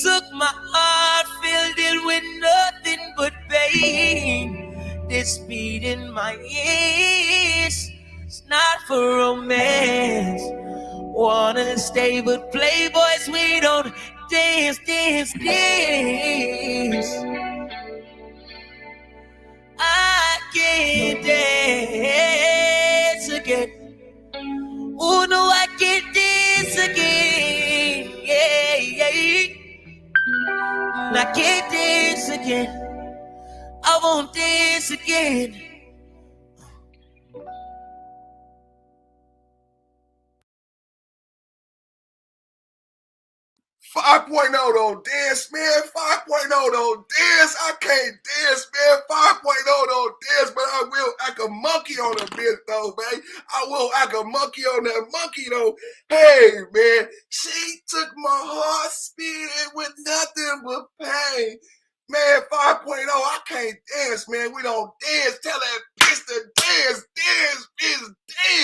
took my heart, filled it with nothing but pain. This beat in my ears, it's not for romance. Wanna stay, but Playboys, we don't dance, dance, dance. I can't dance again. Oh no, I can't dance again. Yeah, yeah. I can't dance again. I won't dance again. 5.0 don't dance, man. 5.0 don't dance. I can't dance, man. 5.0 don't dance, but I will act a monkey on a bit, though, man. I will act a monkey on that monkey, though. Hey, man, she took my heart, speeding with nothing but pain. Man, 5.0, I can't dance, man. We don't dance. Tell that bitch to dance, dance, bitch,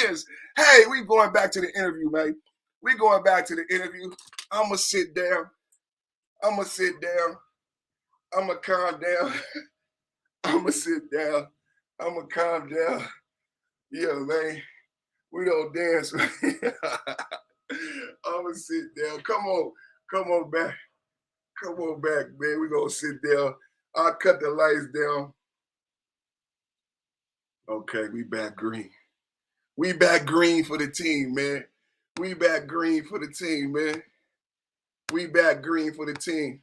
dance. Hey, we going back to the interview, man. We going back to the interview. I'ma sit down. I'ma sit down. I'ma calm down. I'ma sit down. I'ma calm down. Yeah, man. We don't dance. I'ma sit down. Come on back. Come on back, man. We gonna sit down. I'll cut the lights down. Okay, we back green. We back green for the team, man. We back green for the team, man. We back green for the team.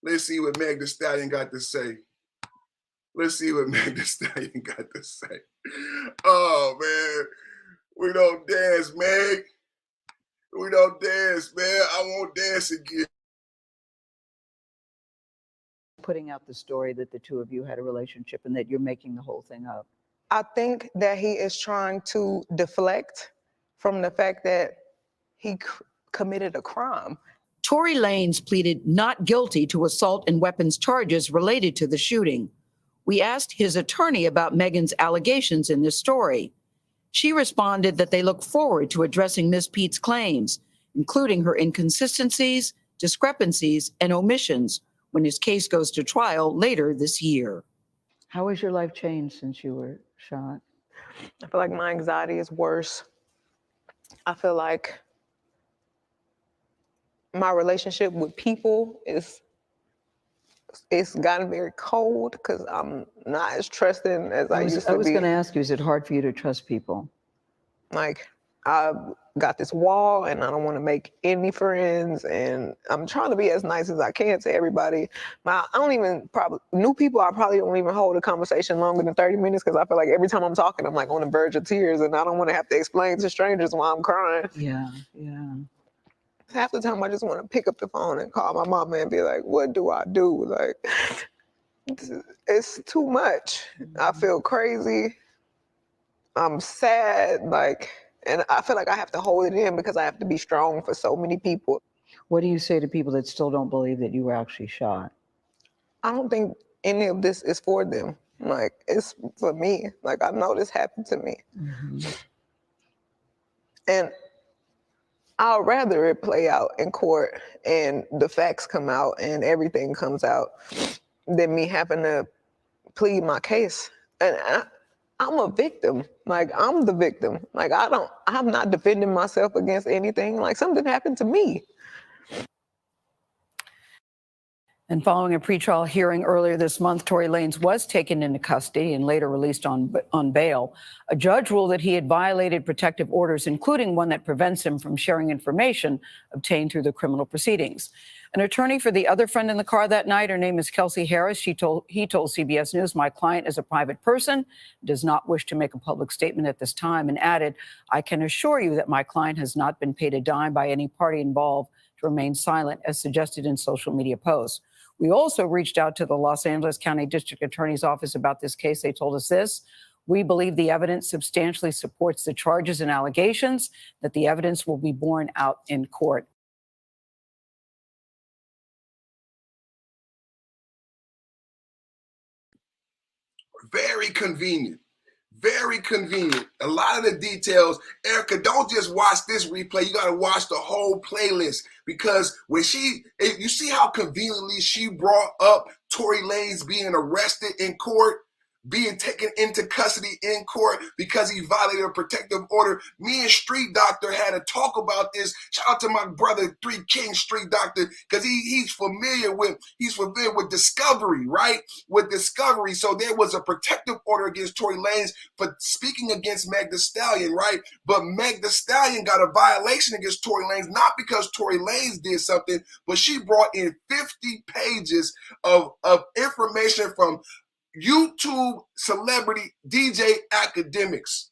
Let's see what Meg Thee Stallion got to say. Let's see what Meg Thee Stallion got to say. Oh, man. We don't dance, Meg. We don't dance, man. I won't dance again. Putting out the story that the two of you had a relationship and that you're making the whole thing up. I think that he is trying to deflect from the fact that he committed a crime. Tory Lanez pleaded not guilty to assault and weapons charges related to the shooting. We asked his attorney about Megan's allegations in this story. She responded that they look forward to addressing Ms. Pete's claims, including her inconsistencies, discrepancies, and omissions when his case goes to trial later this year. How has your life changed since you were shot? I feel like my anxiety is worse. I feel like my relationship with people it's gotten very cold because I'm not as trusting as I used to be. I was going to ask you, is it hard for you to trust people? Like, I've got this wall and I don't want to make any friends, and I'm trying to be as nice as I can to everybody. I don't even new people, I probably don't even hold a conversation longer than 30 minutes because I feel like every time I'm talking, I'm like on the verge of tears and I don't want to have to explain to strangers why I'm crying. Yeah, yeah. Half the time I just want to pick up the phone and call my mama and be like, what do I do? Like, it's too much. I feel crazy. I'm sad, and I feel like I have to hold it in because I have to be strong for so many people. What do you say to people that still don't believe that you were actually shot? I don't think any of this is for them. Like, it's for me. Like, I know this happened to me. Mm-hmm. And I'd rather it play out in court and the facts come out and everything comes out than me having to plead my case. And I'm a victim. Like, I'm the victim. Like, I'm not defending myself against anything. Like, something happened to me. And following a pretrial hearing earlier this month, Tory Lanez was taken into custody and later released on bail. A judge ruled that he had violated protective orders, including one that prevents him from sharing information obtained through the criminal proceedings. An attorney for the other friend in the car that night, her name is Kelsey Harris. He told CBS News, "My client is a private person, does not wish to make a public statement at this time," and added, "I can assure you that my client has not been paid a dime by any party involved to remain silent, as suggested in social media posts." We also reached out to the Los Angeles County District Attorney's Office about this case. They told us this: "We believe the evidence substantially supports the charges and allegations, that the evidence will be borne out in court." Very convenient. Very convenient. A lot of the details, Erica, don't just watch this replay. You got to watch the whole playlist, because when you see how conveniently she brought up Tory Lanez being arrested in court, being taken into custody in court because he violated a protective order. Me and Street Doctor had a talk about this. Shout out to my brother, Thee King, Street Doctor, because he's familiar with Discovery, right? With Discovery. So there was a protective order against Tory Lanez for speaking against Meg Thee Stallion, right? But Meg Thee Stallion got a violation against Tory Lanez, not because Tory Lanez did something, but she brought in 50 pages of information from YouTube celebrity DJ academics.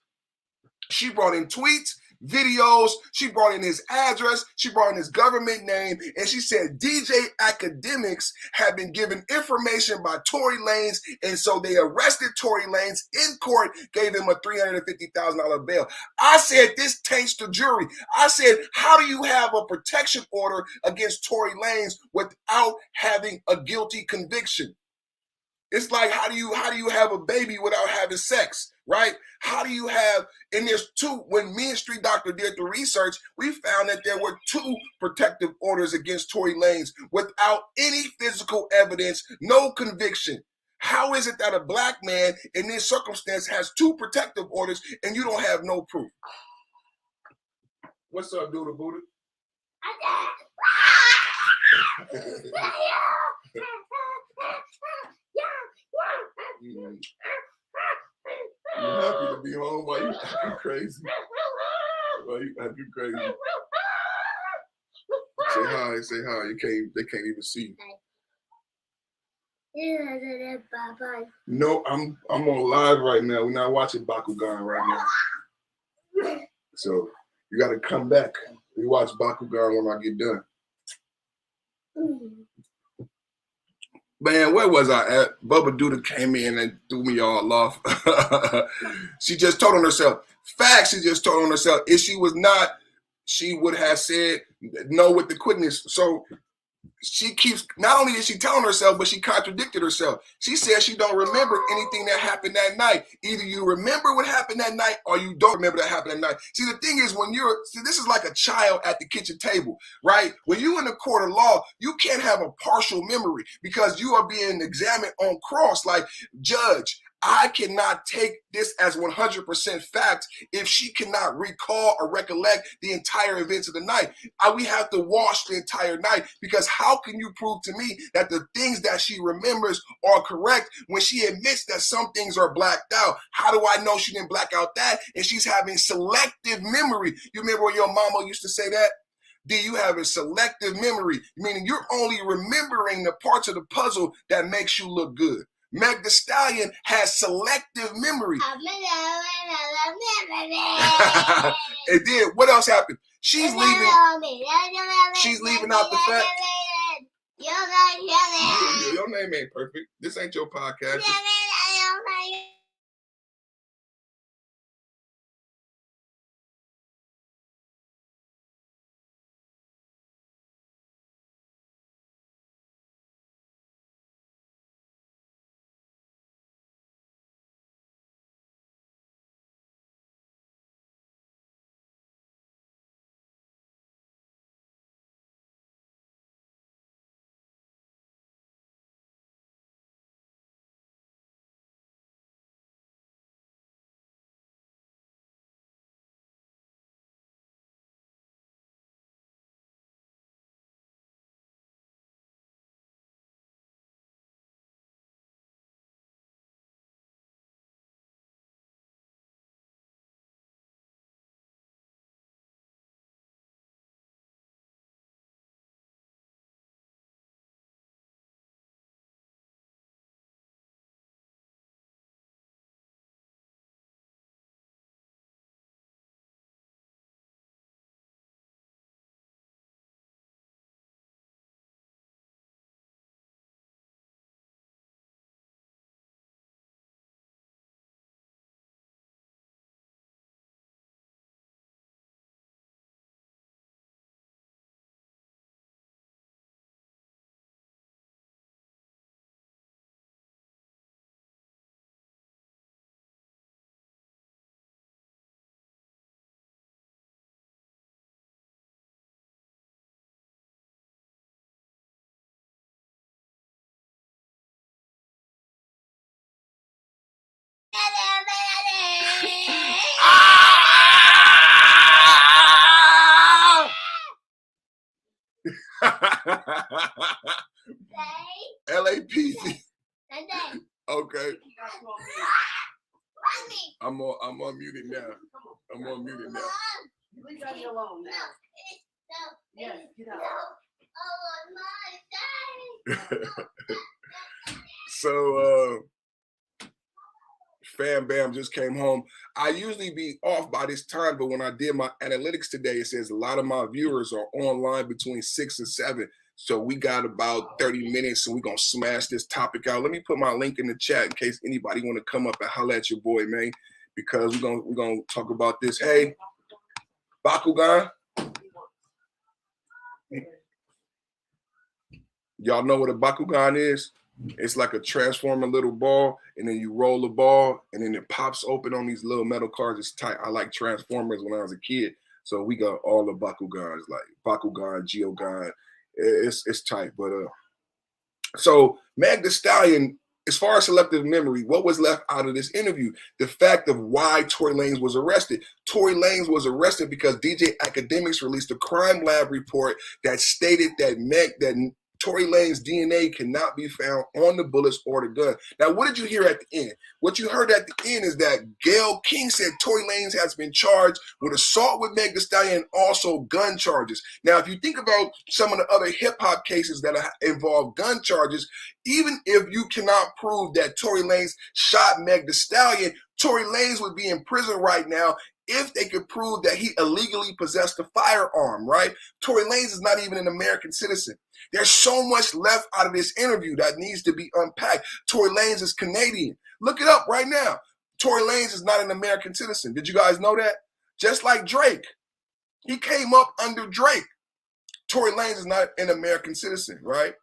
She brought in tweets, videos, she brought in his address, she brought in his government name, and she said DJ academics have been given information by Tory Lanez, and so they arrested Tory Lanez in court, gave him a $350,000 bail. I said this taints the jury. I said, how do you have a protection order against Tory Lanez without having a guilty conviction? It's like, how do you have a baby without having sex, right? How do you have, and there's two, when me and Street Doctor did the research, we found that there were 2 protective orders against Tory Lanez without any physical evidence, no conviction. How is it that a black man in this circumstance has 2 protective orders and you don't have no proof? What's up, Doodle Buddha? You happy to be home? Why you acting crazy? Why you acting crazy? Say hi, say hi. They can't even see you. No, I'm on live right now. We're not watching Bakugan right now. So you gotta come back. We watch Bakugan when I get done. Man, where was I at? Bubba Duda came in and threw me all off. She just told on herself. Facts, she just told on herself. If she was not, she would have said no with the quickness. So she keeps, not only is she telling herself, but she contradicted herself. She said she don't remember anything that happened that night. Either you remember what happened that night or you don't remember that happened that night. See, the thing is, this is like a child at the kitchen table, right? When you're in the court of law, you can't have a partial memory because you are being examined on cross. Like, judge, I cannot take this as 100% fact if she cannot recall or recollect the entire events of the night. We have to wash the entire night, because how can you prove to me that the things that she remembers are correct when she admits that some things are blacked out? How do I know she didn't black out that? And she's having selective memory. You remember when your mama used to say that? Do you have a selective memory? Meaning you're only remembering the parts of the puzzle that makes you look good. Meg Thee Stallion has selective memory. And then what else happened? She's leaving out the fact. Your name ain't perfect. This ain't your podcast. LAPD. Okay. I'm on mute now. I'm on mute now. Leave Daddy alone now. Yes, get out. So, Fam Bam just came home. I usually be off by this time, but when I did my analytics today, it says a lot of my viewers are online between 6 and 7. So we got about 30 minutes, and we're going to smash this topic out. Let me put my link in the chat in case anybody want to come up and holler at your boy, man, because we're gonna talk about this. Hey, Bakugan. Y'all know what a Bakugan is? It's like a transforming little ball, and then you roll the ball, and then it pops open on these little metal cards. It's tight. I like Transformers when I was a kid, so we got all the Bakugans, like Bakugan, Geogan. It's tight. But so Meg Thee Stallion, as far as selective memory, what was left out of this interview? The fact of why Tory Lanez was arrested. Tory Lanez was arrested because DJ Academics released a crime lab report that stated that Tory Lanez's DNA cannot be found on the bullets or the gun. Now, what did you hear at the end? What you heard at the end is that Gayle King said Tory Lanez has been charged with assault with Meg Thee Stallion and also gun charges. Now, if you think about some of the other hip-hop cases that involve gun charges, even if you cannot prove that Tory Lanez shot Meg Thee Stallion, Tory Lanez would be in prison right now if they could prove that he illegally possessed a firearm, right? Tory Lanez is not even an American citizen. There's so much left out of this interview that needs to be unpacked. Tory Lanez is Canadian. Look it up right now. Tory Lanez is not an American citizen. Did you guys know that? Just like Drake. He came up under Drake. Tory Lanez is not an American citizen, right?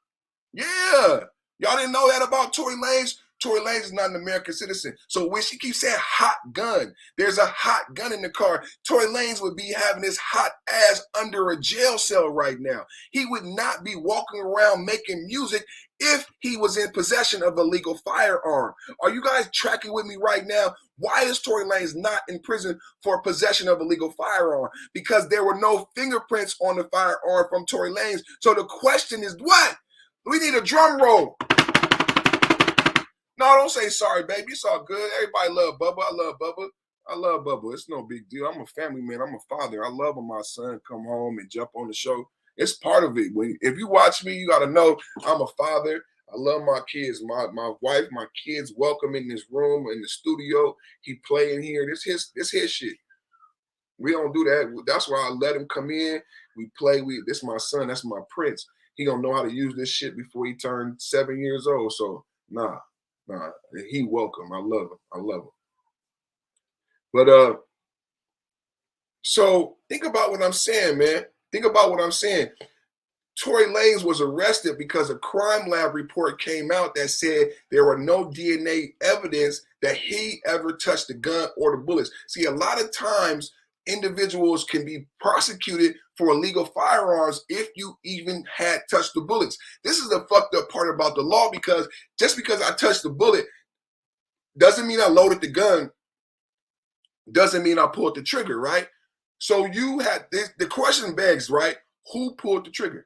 Yeah. Y'all didn't know that about Tory Lanez? Tory Lanez is not an American citizen. So when she keeps saying hot gun, there's a hot gun in the car. Tory Lanez would be having his hot ass under a jail cell right now. He would not be walking around making music if he was in possession of a legal firearm. Are you guys tracking with me right now? Why is Tory Lanez not in prison for possession of a legal firearm? Because there were no fingerprints on the firearm from Tory Lanez. So the question is what? We need a drum roll. No, don't say sorry, baby. It's all good. Everybody love Bubba. I love Bubba. I love Bubba. It's no big deal. I'm a family man. I'm a father. I love when my son come home and jump on the show. It's part of it. If you watch me, you got to know I'm a father. I love my kids. My wife, my kids welcome in this room, in the studio. He playing here. This his shit. We don't do that. That's why I let him come in. We play. This my son. That's my prince. He don't know how to use this shit before he turned 7 years old. So, nah, he welcome. I love him. I love him. But so think about what I'm saying, man. Think about what I'm saying. Tory Lanez was arrested because a crime lab report came out that said there were no DNA evidence that he ever touched the gun or the bullets. See, a lot of times individuals can be prosecuted for illegal firearms if you even had touched the bullets. This is the fucked up part about the law, because just because I touched the bullet doesn't mean I loaded the gun, doesn't mean I pulled the trigger, right? So you had this, the question begs, right? Who pulled the trigger?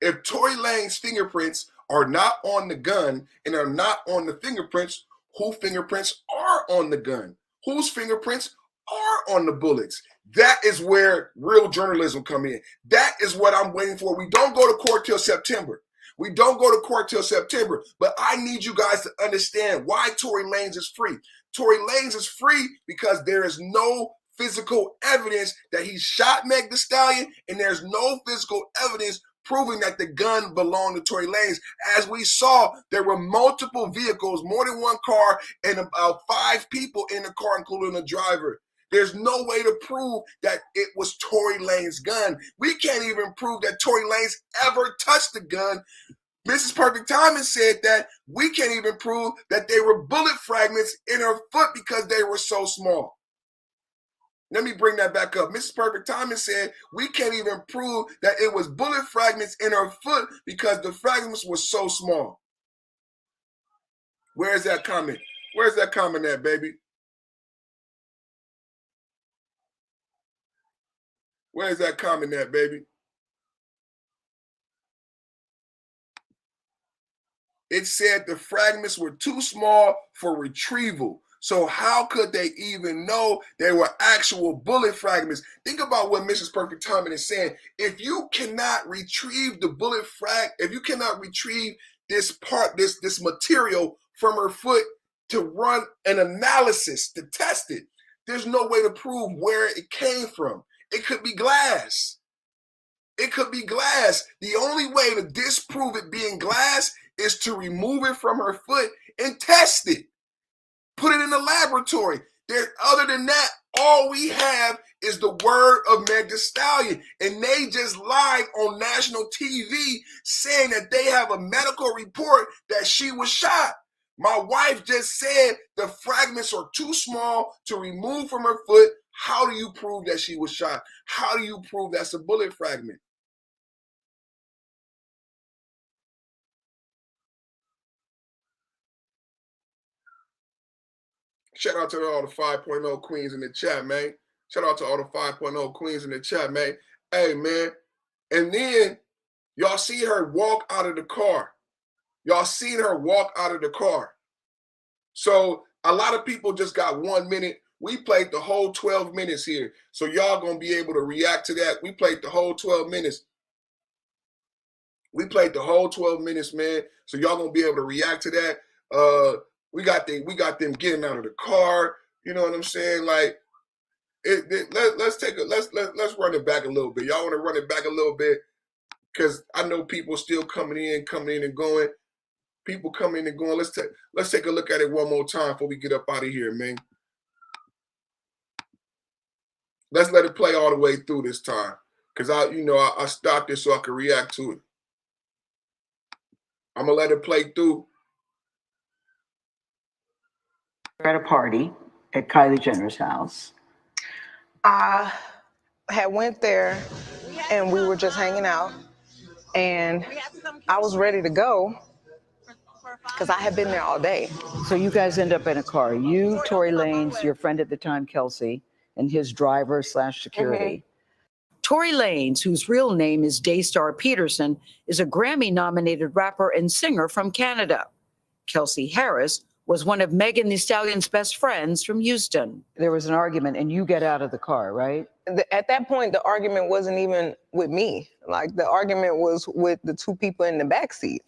If Tory Lanez's fingerprints are not on the gun and are not on the fingerprints, whose fingerprints are on the gun? Whose fingerprints are on the bullets? That is where real journalism come in. That is what I'm waiting for. We don't go to court till September. We don't go to court till September. But I need you guys to understand why Tory Lanez is free. Tory Lanez is free because there is no physical evidence that he shot Meg Thee Stallion, and there's no physical evidence proving that the gun belonged to Tory Lanez. As we saw, there were multiple vehicles, more than one car, and about 5 people in the car, including the driver. There's no way to prove that it was Tory Lanez's gun. We can't even prove that Tory Lanez ever touched the gun. Mrs. Perfect Timing said that we can't even prove that they were bullet fragments in her foot because they were so small. Let me bring that back up. Mrs. Perfect Timing said we can't even prove that it was bullet fragments in her foot because the fragments were so small. Where's that comment? Where's that comment at, baby? Where's that comment at, baby? It said the fragments were too small for retrieval. So how could they even know they were actual bullet fragments? Think about what Mrs. Perfect Timing is saying. If you cannot retrieve the bullet if you cannot retrieve this part, this material from her foot to run an analysis to test it, there's no way to prove where it came from. It could be glass. It could be glass. The only way to disprove it being glass is to remove it from her foot and test it. Put it in the laboratory. Other than that, all we have is the word of Meg Thee Stallion. And they just lied on national TV saying that they have a medical report that she was shot. My wife just said the fragments are too small to remove from her foot. How do you prove that she was shot? How do you prove that's a bullet fragment? Shout out to all the 5.0 queens in the chat, man. Shout out to all the 5.0 queens in the chat, man. Hey, man. And then y'all see her walk out of the car. Y'all seen her walk out of the car. So a lot of people just got 1 minute. We played the whole 12 minutes here. So y'all going to be able to react to that. We played the whole 12 minutes. We played the whole 12 minutes, man. So y'all going to be able to react to that. We got them getting out of the car. You know what I'm saying? Like, Let's run it back a little bit. Y'all want to run it back a little bit? Because I know people still coming in and going. People coming in and going. Let's take a look at it one more time before we get up out of here, man. Let's let it play all the way through this time. Because I stopped it so I could react to it. I'm gonna let it play through. At a party at Kylie Jenner's house. I had went there and we were just hanging out, and I was ready to go because I had been there all day. So you guys end up in a car. You, Tory Lanez, your friend at the time, Kelsey, and his driver / security. Tory Lanez, whose real name is Daystar Peterson, is a Grammy-nominated rapper and singer from Canada. Kelsey Harris was one of Megan Thee Stallion's best friends from Houston. There was an argument, and you get out of the car, right? At that point, the argument wasn't even with me. Like, the argument was with the two people in the backseat.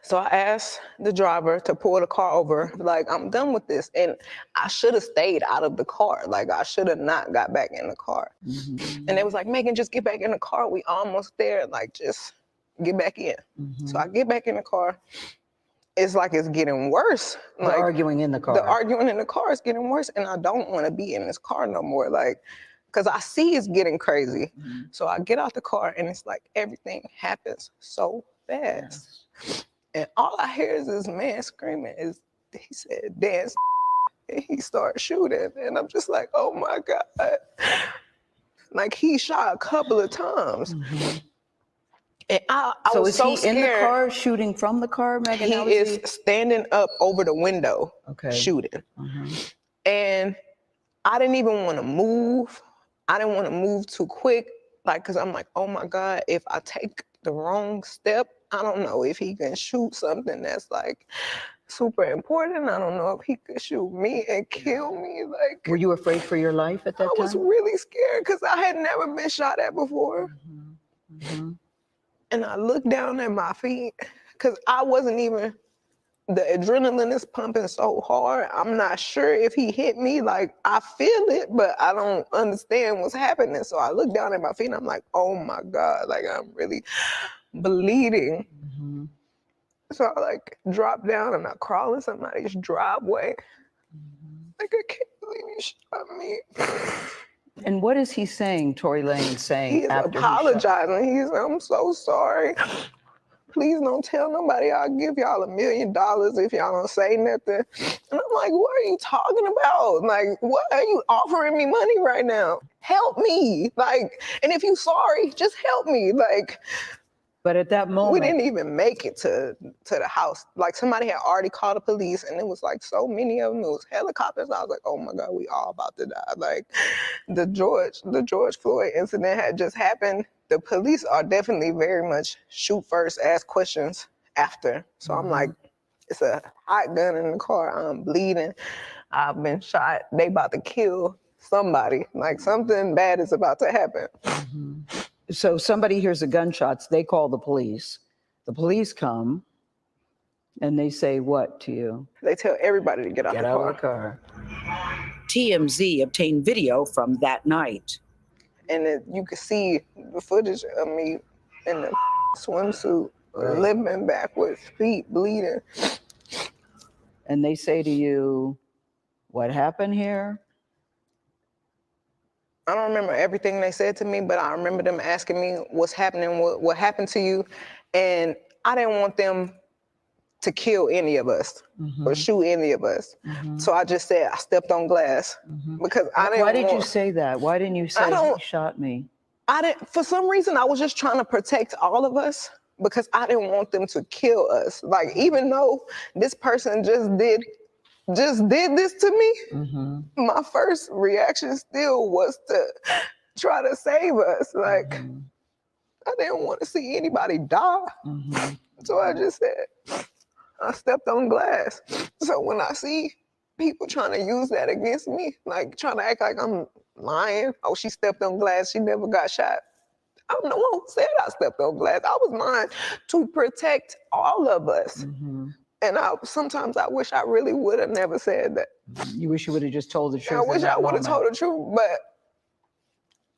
So I asked the driver to pull the car over, like, I'm done with this. And I should have stayed out of the car. Like, I should have not got back in the car. Mm-hmm. And they was like, Megan, just get back in the car. We almost there. Like, just get back in. Mm-hmm. So I get back in the car. It's like it's getting worse. Like, arguing in the car. The arguing in the car is getting worse, and I don't want to be in this car no more. Like, because I see it's getting crazy. Mm-hmm. So I get out the car, and it's like everything happens so fast. Yes. And all I hear is this man screaming. He said, dance. And he started shooting. And I'm just like, oh my God. Like, he shot a couple of times. Mm-hmm. And I so was is so he scared. In the car, shooting from the car, Megan? He is standing up over the window, shooting. Mm-hmm. And I didn't even want to move. I didn't want to move too quick. Like, because I'm like, oh my God, if I take the wrong step, I don't know if he can shoot something that's like super important. I don't know if he could shoot me and kill me. Like, were you afraid for your life at that time? I was really scared because I had never been shot at before. Mm-hmm. Mm-hmm. And I looked down at my feet because I wasn't even, the adrenaline is pumping so hard. I'm not sure if he hit me. Like, I feel it, but I don't understand what's happening. So I look down at my feet and I'm like, oh my God, like, I'm really bleeding. Mm-hmm. So I like drop down and I crawl in somebody's driveway. Mm-hmm. Like, I can't believe you shot me. And what is he saying, Tory Lanez saying? He's after apologizing. He's, I'm so sorry. Please don't tell nobody. I'll give y'all $1 million if y'all don't say nothing. And I'm like, what are you talking about? Like, what are you offering me money right now? Help me. Like, and if you sorry, just help me. Like, but at that moment, we didn't even make it to the house. Like, somebody had already called the police, and it was like so many of them. It was helicopters. I was like, oh my God, we all about to die. Like, the George Floyd incident had just happened. The police are definitely very much shoot first, ask questions after. So I'm like, it's a hot gun in the car. I'm bleeding. I've been shot. They about to kill somebody. Like, something bad is about to happen. Mm-hmm. So somebody hears the gunshots, they call the police. The police come and they say what to you? They tell everybody to get out the car. TMZ obtained video from that night. And you could see the footage of me in the swimsuit, limping backwards, feet bleeding. And they say to you, what happened here? I don't remember everything they said to me, but I remember them asking me what's happening, what happened to you. And I didn't want them to kill any of us or shoot any of us. So I just said, I stepped on glass because I didn't Why did you say that? Why didn't you say he shot me? For some reason, I was just trying to protect all of us because I didn't want them to kill us. Like, even though this person just did this to me, my first reaction still was to try to save us. Like, I didn't want to see anybody die. So I just said, I stepped on glass. So when I see people trying to use that against me, like trying to act like I'm lying, oh, she stepped on glass, she never got shot. I'm the one who said I stepped on glass. I was lying to protect all of us. And sometimes I wish I really would have never said that. You wish you would have just told the truth. I wish I would have told the truth,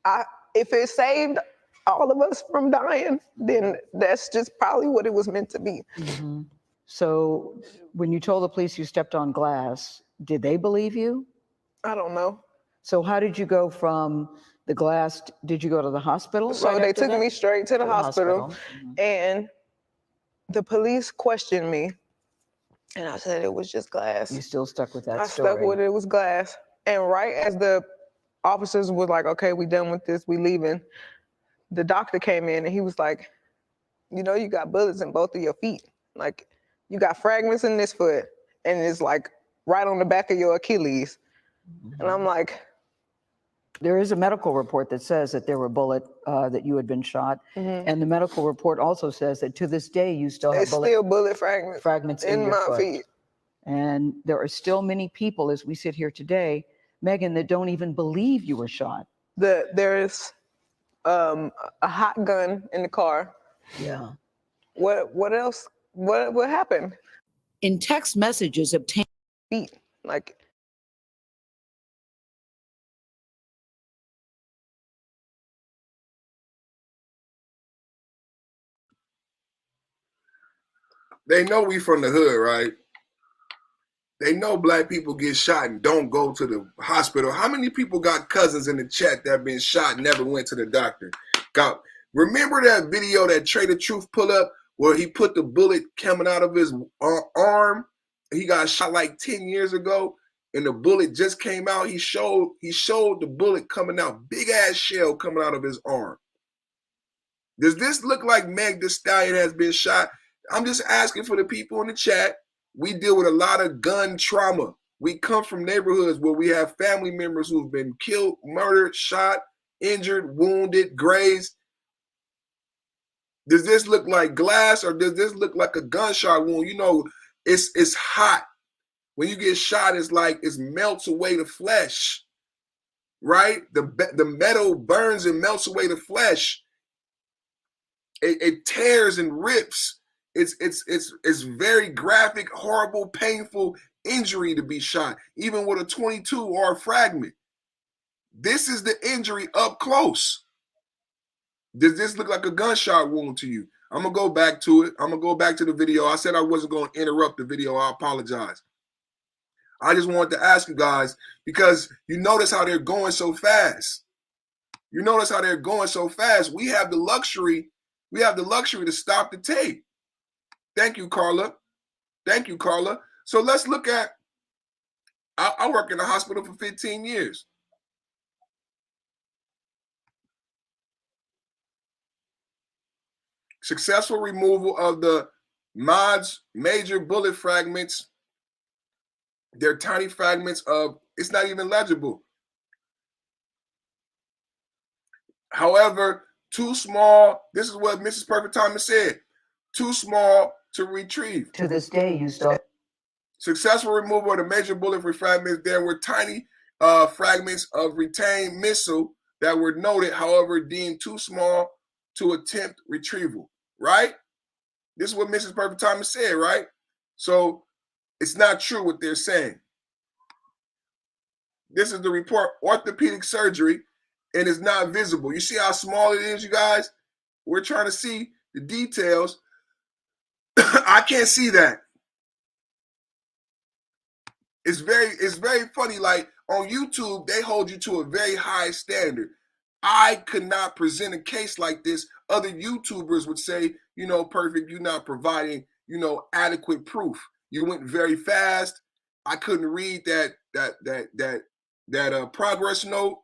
but if it saved all of us from dying, then that's just probably what it was meant to be. Mm-hmm. So when you told the police you stepped on glass, did they believe you? I don't know. So how did you go from the glass? Did you go to the hospital? So they took me straight to the hospital. Mm-hmm. And the police questioned me. And I said it was just glass. You still stuck with that I story. stuck with it was glass. And right as the officers was like, okay, we done with this, we leaving, the doctor came in and he was like, you know, you got bullets in both of your feet. Like, you got fragments in this foot, and it's like right on the back of your Achilles. Mm-hmm. And I'm like, there is a medical report that says that there were bullets, that you had been shot. Mm-hmm. And the medical report also says that to this day, you still have bullet fragments in your my foot. feet. And there are still many people, as we sit here today, Megan, that don't even believe you were shot. There's a hot gun in the car. Yeah. What else? What happened? In text messages obtained. Feet, like. They know we from the hood, right? They know black people get shot and don't go to the hospital. How many people got cousins in the chat that have been shot and never went to the doctor? Remember that video that Trader Truth put up where he put the bullet coming out of his arm? He got shot like 10 years ago, and the bullet just came out. He showed the bullet coming out, big ass shell coming out of his arm. Does this look like Meg Thee Stallion has been shot? I'm just asking for the people in the chat. We deal with a lot of gun trauma. We come from neighborhoods where we have family members who've been killed, murdered, shot, injured, wounded, grazed. Does this look like glass, or does this look like a gunshot wound? You know, it's hot. When you get shot, it's like it melts away the flesh, right? The metal burns and melts away the flesh. It tears and rips. It's very graphic, horrible, painful injury to be shot, even with a 22 or a fragment. This is the injury up close. Does this look like a gunshot wound to you? I'm going to go back to it. I'm going to go back to the video. I said I wasn't going to interrupt the video. I apologize. I just wanted to ask you guys, because you notice how they're going so fast. You notice how they're going so fast. We have the luxury to stop the tape. Thank you, Carla. Thank you, Carla. So let's look at, I work in the hospital for 15 years. Successful removal of the major bullet fragments. They're tiny fragments of, it's not even legible. However, too small, this is what Mrs. Perfect Time has said, too small to retrieve. To this day, you still. Successful removal of the major bullet fragments. There were tiny fragments of retained missile that were noted, however, deemed too small to attempt retrieval, right? This is what Mrs. Perfect Time has said, right? So it's not true what they're saying. This is the report, orthopedic surgery, and it's not visible. You see how small it is, you guys? We're trying to see the details. I can't see that. It's very funny. Like on YouTube, they hold you to a very high standard. I could not present a case like this. Other YouTubers would say, you know, Perfect, you're not providing, you know, adequate proof. You went very fast. I couldn't read that progress note,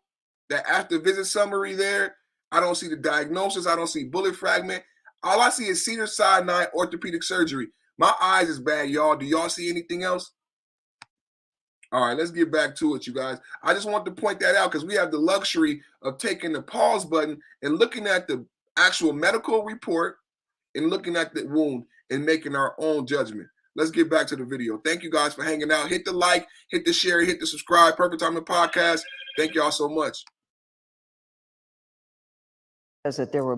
that after visit summary there. I don't see the diagnosis. I don't see bullet fragment. All I see is Cedars-Sinai orthopedic surgery. My eyes is bad, y'all. Do y'all see anything else? All right, let's get back to it, you guys. I just want to point that out because we have the luxury of taking the pause button and looking at the actual medical report and looking at the wound and making our own judgment. Let's get back to the video. Thank you guys for hanging out. Hit the like, hit the share, hit the subscribe. Perfect Timing Podcast. Thank y'all so much. that there were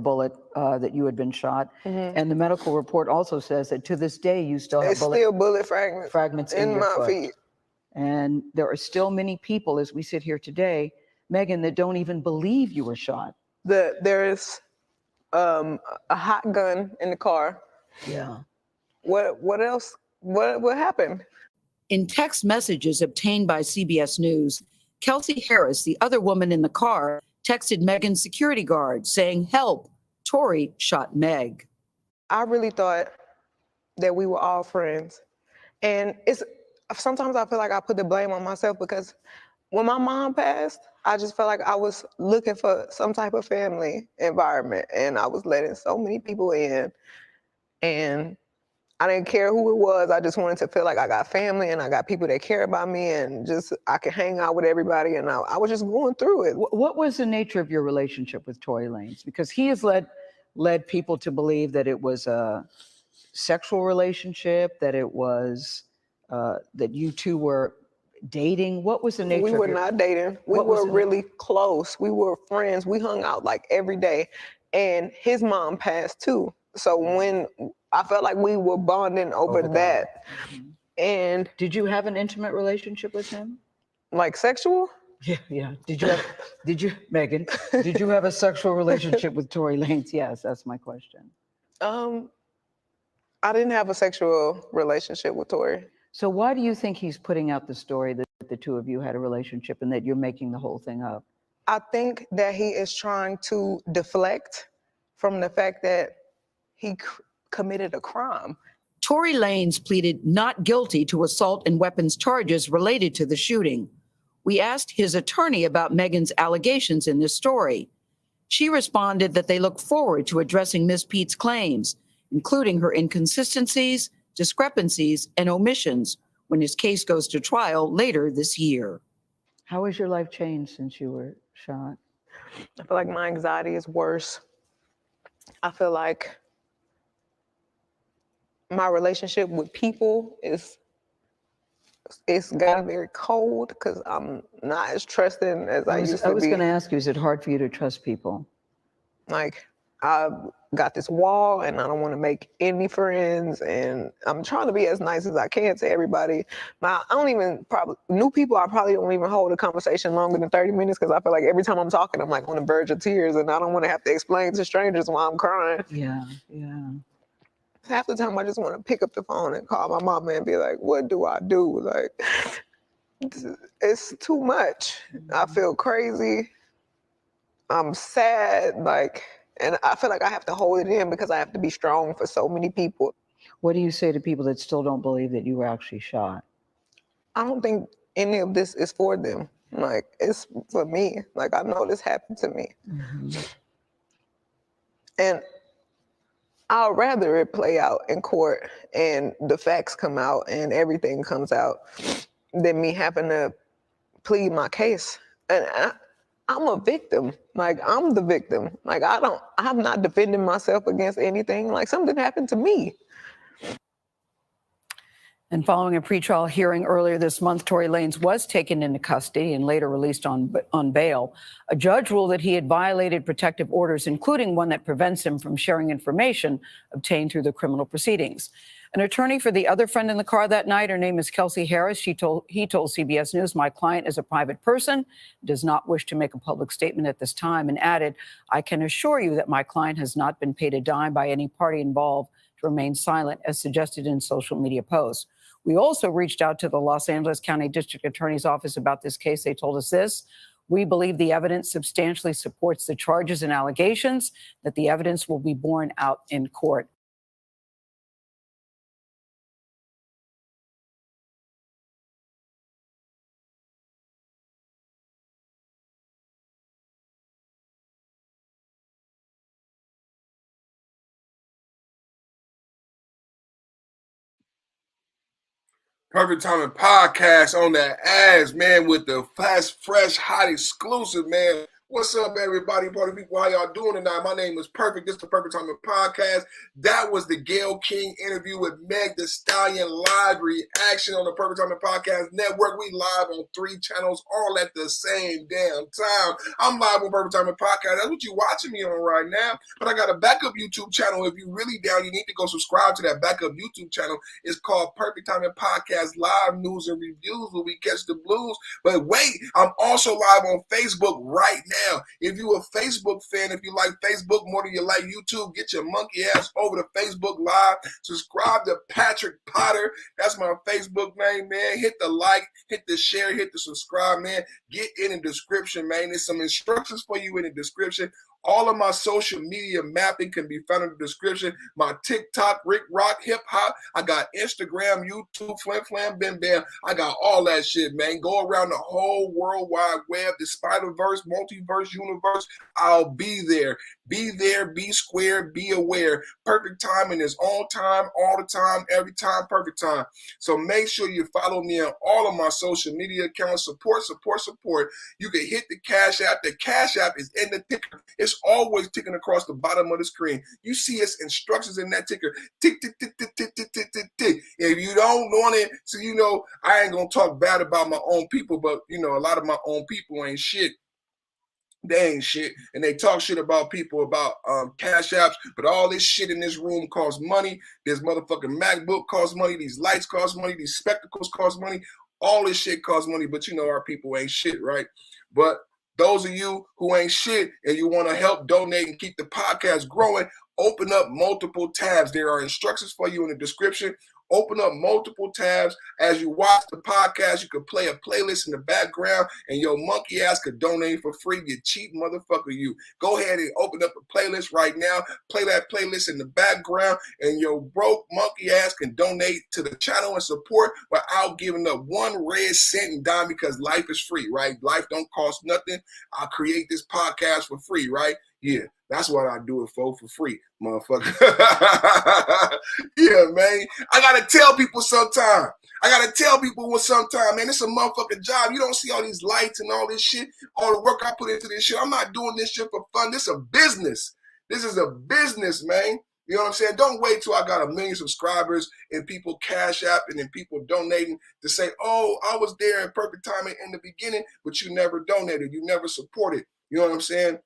that you had been shot. And the medical report also says that to this day you still have bullet fragments in your my foot. feet. And there are still many people, as we sit here today, Megan, that don't even believe you were shot. There's a hot gun in the car. Yeah. What else? What happened? In text messages obtained by CBS News, Kelsey Harris, the other woman in the car, texted Megan's security guard saying, "Help, Tory shot Meg." I really thought that we were all friends. And sometimes I feel like I put the blame on myself because when my mom passed, I just felt like I was looking for some type of family environment, and I was letting so many people in, and I didn't care who it was. I just wanted to feel like I got family and I got people that care about me, and just I could hang out with everybody, and I was just going through it. What was the nature of your relationship with Tory Lanez? Because he has led people to believe that it was a sexual relationship, that it was that you two were dating. What was the nature? We were not dating. We were really close. We were friends. We hung out like every day, and his mom passed too. So when I felt like we were bonding over that. And did you have an intimate relationship with him? Like sexual? Yeah. Did you, Megan, did you have a sexual relationship with Tory Lanez? Yes, that's my question. I didn't have a sexual relationship with Tory. So why do you think he's putting out the story that the two of you had a relationship and that you're making the whole thing up? I think that he is trying to deflect from the fact that he committed a crime. Tory Lanez pleaded not guilty to assault and weapons charges related to the shooting. We asked his attorney about Megan's allegations in this story. She responded that they look forward to addressing Ms. Pete's claims, including her inconsistencies, discrepancies, and omissions when his case goes to trial later this year. How has your life changed since you were shot? I feel like my anxiety is worse. I feel like my relationship with people it's gotten very cold because I'm not as trusting as I used to be. I was going to ask you, is it hard for you to trust people? Like, I've got this wall and I don't want to make any friends, and I'm trying to be as nice as I can to everybody. New people, I probably don't even hold a conversation longer than 30 minutes because I feel like every time I'm talking, I'm like on the verge of tears, and I don't want to have to explain to strangers why I'm crying. Yeah. Half the time I just want to pick up the phone and call my mama and be like, what do I do? Like, it's too much. I feel crazy. I'm sad, and I feel like I have to hold it in because I have to be strong for so many people. What do you say to people that still don't believe that you were actually shot? I don't think any of this is for them. Like, it's for me. Like, I know this happened to me. And I'd rather it play out in court and the facts come out and everything comes out than me having to plead my case. And I'm a victim. Like, I'm the victim. Like, I'm not defending myself against anything. Like, something happened to me. And following a pretrial hearing earlier this month, Tory Lanez was taken into custody and later released on bail. A judge ruled that he had violated protective orders, including one that prevents him from sharing information obtained through the criminal proceedings. An attorney for the other friend in the car that night, her name is Kelsey Harris. He told CBS News, "My client is a private person, does not wish to make a public statement at this time," and added, "I can assure you that my client has not been paid a dime by any party involved to remain silent, as suggested in social media posts." We also reached out to the Los Angeles County District Attorney's Office about this case. They told us this: "We believe the evidence substantially supports the charges and allegations, that the evidence will be borne out in court." Perfect Timing Podcast on that ass, man, with the fast, fresh, hot exclusive, man. What's up, everybody? Party people, how y'all doing tonight? My name is Perfect. This is the Perfect Timing Podcast. That was the Gayle King interview with Meg Thee Stallion live reaction on the Perfect Timing Podcast Network. We live on 3 channels all at the same damn time. I'm live on Perfect Timing Podcast. That's what you're watching me on right now. But I got a backup YouTube channel. If you're really down, you need to go subscribe to that backup YouTube channel. It's called Perfect Timing Podcast Live News and Reviews, where we catch the blues. But wait, I'm also live on Facebook right now. If you're a Facebook fan, if you like Facebook more than you like YouTube, get your monkey ass over to Facebook Live. Subscribe to Patrick Potter. That's my Facebook name, man. Hit the like, hit the share, hit the subscribe, man. Get in the description, man. There's some instructions for you in the description. All of my social media mapping can be found in the description. My TikTok, Rick Rock, Hip Hop. I got Instagram, YouTube, Flim Flam, Bim Bam. I got all that shit, man. Go around the whole World Wide Web, the Spider-Verse, Multiverse, Universe. I'll be there. Be there, be square, be aware. Perfect timing is on time, all the time, every time, perfect time. So make sure you follow me on all of my social media accounts. Support, support, support. You can hit the Cash App. The Cash App is in the ticker. It's always ticking across the bottom of the screen. You see its instructions in that ticker. Tick, tick, tick, tick, tick, tick, tick, tick, tick. If you don't want it, so you know, I ain't going to talk bad about my own people, but, you know, a lot of my own people ain't shit. They ain't shit, and they talk shit about people about Cash Apps, but all this shit in this room costs money. This motherfucking MacBook costs money. These lights cost money. These spectacles cost money. All this shit costs money, but you know our people ain't shit, right? But those of you who ain't shit and you want to help donate and keep the podcast growing, open up multiple tabs. There are instructions for you in the description. Open up multiple tabs. As you watch the podcast, you can play a playlist in the background, and your monkey ass could donate for free. You cheap motherfucker, you. Go ahead and open up a playlist right now. Play that playlist in the background, and your broke monkey ass can donate to the channel and support without giving up one red cent and dime, because life is free, right? Life don't cost nothing. I create this podcast for free, right? Yeah, that's what I do it for free, motherfucker. Yeah, man. I gotta tell people sometime. Man, it's a motherfucking job. You don't see all these lights and all this shit, all the work I put into this shit. I'm not doing this shit for fun. This is a business. This is a business, man. You know what I'm saying? Don't wait till I got 1 million subscribers and people Cash App and people donating to say, oh, I was there in perfect timing in the beginning, but you never donated. You never supported. You know what I'm saying?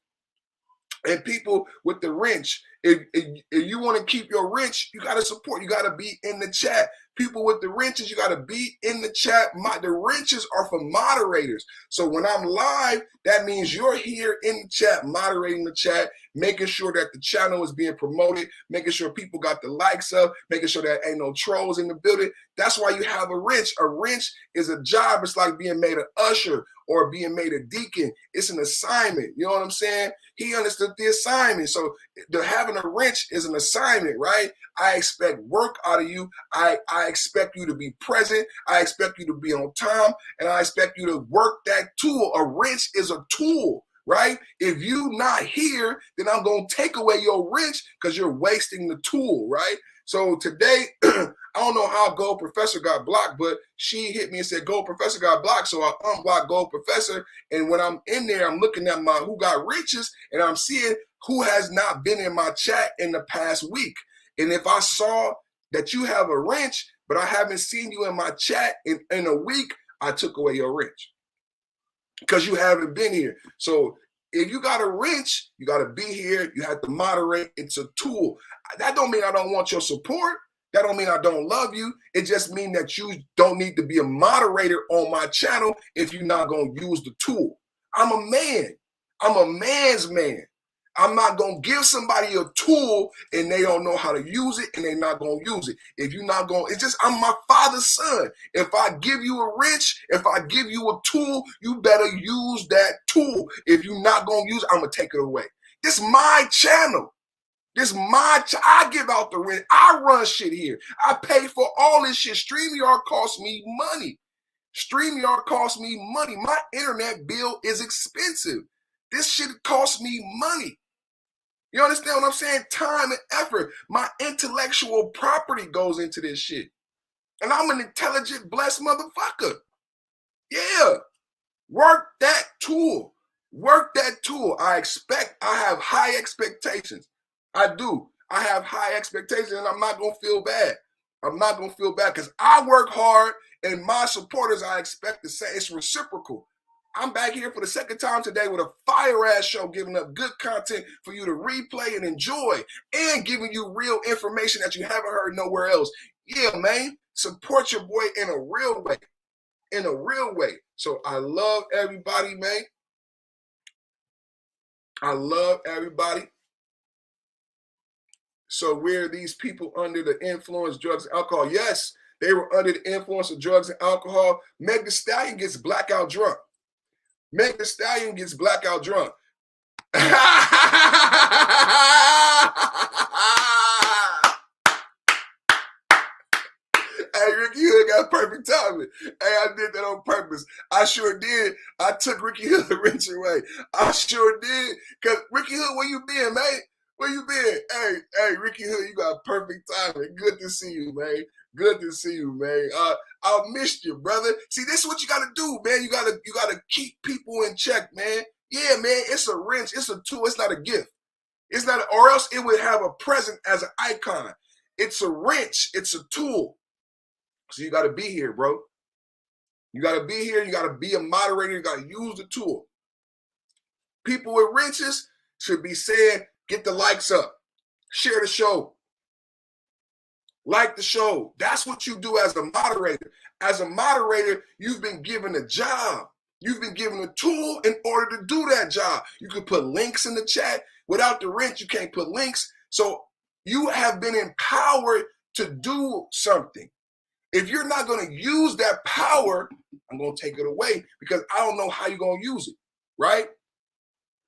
And people with the wrench, if you want to keep your wrench, you got to support. You got to be in the chat. People with the wrenches, you got to be in the chat. The wrenches are for moderators. So when I'm live, that means you're here in the chat, moderating the chat, making sure that the channel is being promoted, making sure people got the likes up, making sure that ain't no trolls in the building. That's why you have a wrench. A wrench is a job. It's like being made an usher or being made a deacon. It's an assignment. You know what I'm saying? He understood the assignment. So having a wrench is an assignment, right? I expect work out of you. I expect you to be present. I expect you to be on time. And I expect you to work that tool. A wrench is a tool, right? If you not here, then I'm going to take away your wrench because you're wasting the tool, right? So today, I don't know how Gold Professor got blocked, but she hit me and said Gold Professor got blocked. So I unblocked Gold Professor. And when I'm in there, I'm looking at my who got riches, and I'm seeing who has not been in my chat in the past week. And if I saw that you have a wrench, but I haven't seen you in my chat in a week, I took away your wrench because you haven't been here. So if you got a wrench, you got to be here. You have to moderate. It's a tool. That don't mean I don't want your support. That don't mean I don't love you. It just means that you don't need to be a moderator on my channel if you're not going to use the tool. I'm a man. I'm a man's man. I'm not going to give somebody a tool and they don't know how to use it and they're not going to use it. If you're not going, it's just, I'm my father's son. If I give you a wrench, if I give you a tool, you better use that tool. If you're not going to use it, I'm going to take it away. This is my channel. I give out the rent. I run shit here. I pay for all this shit. StreamYard costs me money. StreamYard costs me money. My internet bill is expensive. This shit costs me money. You understand what I'm saying? Time and effort. My intellectual property goes into this shit. And I'm an intelligent, blessed motherfucker. Yeah. Work that tool. Work that tool. I have high expectations. I do. I have high expectations, and I'm not going to feel bad. I'm not going to feel bad because I work hard, and my supporters, I expect to say it's reciprocal. I'm back here for the second time today with a fire-ass show, giving up good content for you to replay and enjoy, and giving you real information that you haven't heard nowhere else. Yeah, man, support your boy in a real way. In a real way. So I love everybody, man. I love everybody. So were these people under the influence of drugs and alcohol? Yes, they were under the influence of drugs and alcohol. Meg Thee Stallion gets blackout drunk. Meg Thee Stallion gets blackout drunk. Hey, Ricky Hood got perfect timing. Hey, I did that on purpose. I sure did. I took Ricky Hood the rich away. I sure did. Because Ricky Hood, where you been, man? Where you been? Hey, Ricky Hood, you got perfect timing. Good to see you, man. Good to see you, man. I missed you, brother. See, this is what you gotta do, man. You gotta keep people in check, man. Yeah, man, it's a wrench, it's a tool, it's not a gift. It's not, or else it would have a present as an icon. It's a wrench, it's a tool. So you gotta be here, bro. You gotta be here, you gotta be a moderator, you gotta use the tool. People with wrenches should be saying, get the likes up, share the show, like the show. That's what you do as a moderator. As a moderator, you've been given a job. You've been given a tool in order to do that job. You can put links in the chat. Without the wrench, you can't put links. So you have been empowered to do something. If you're not going to use that power, I'm going to take it away because I don't know how you're going to use it, right?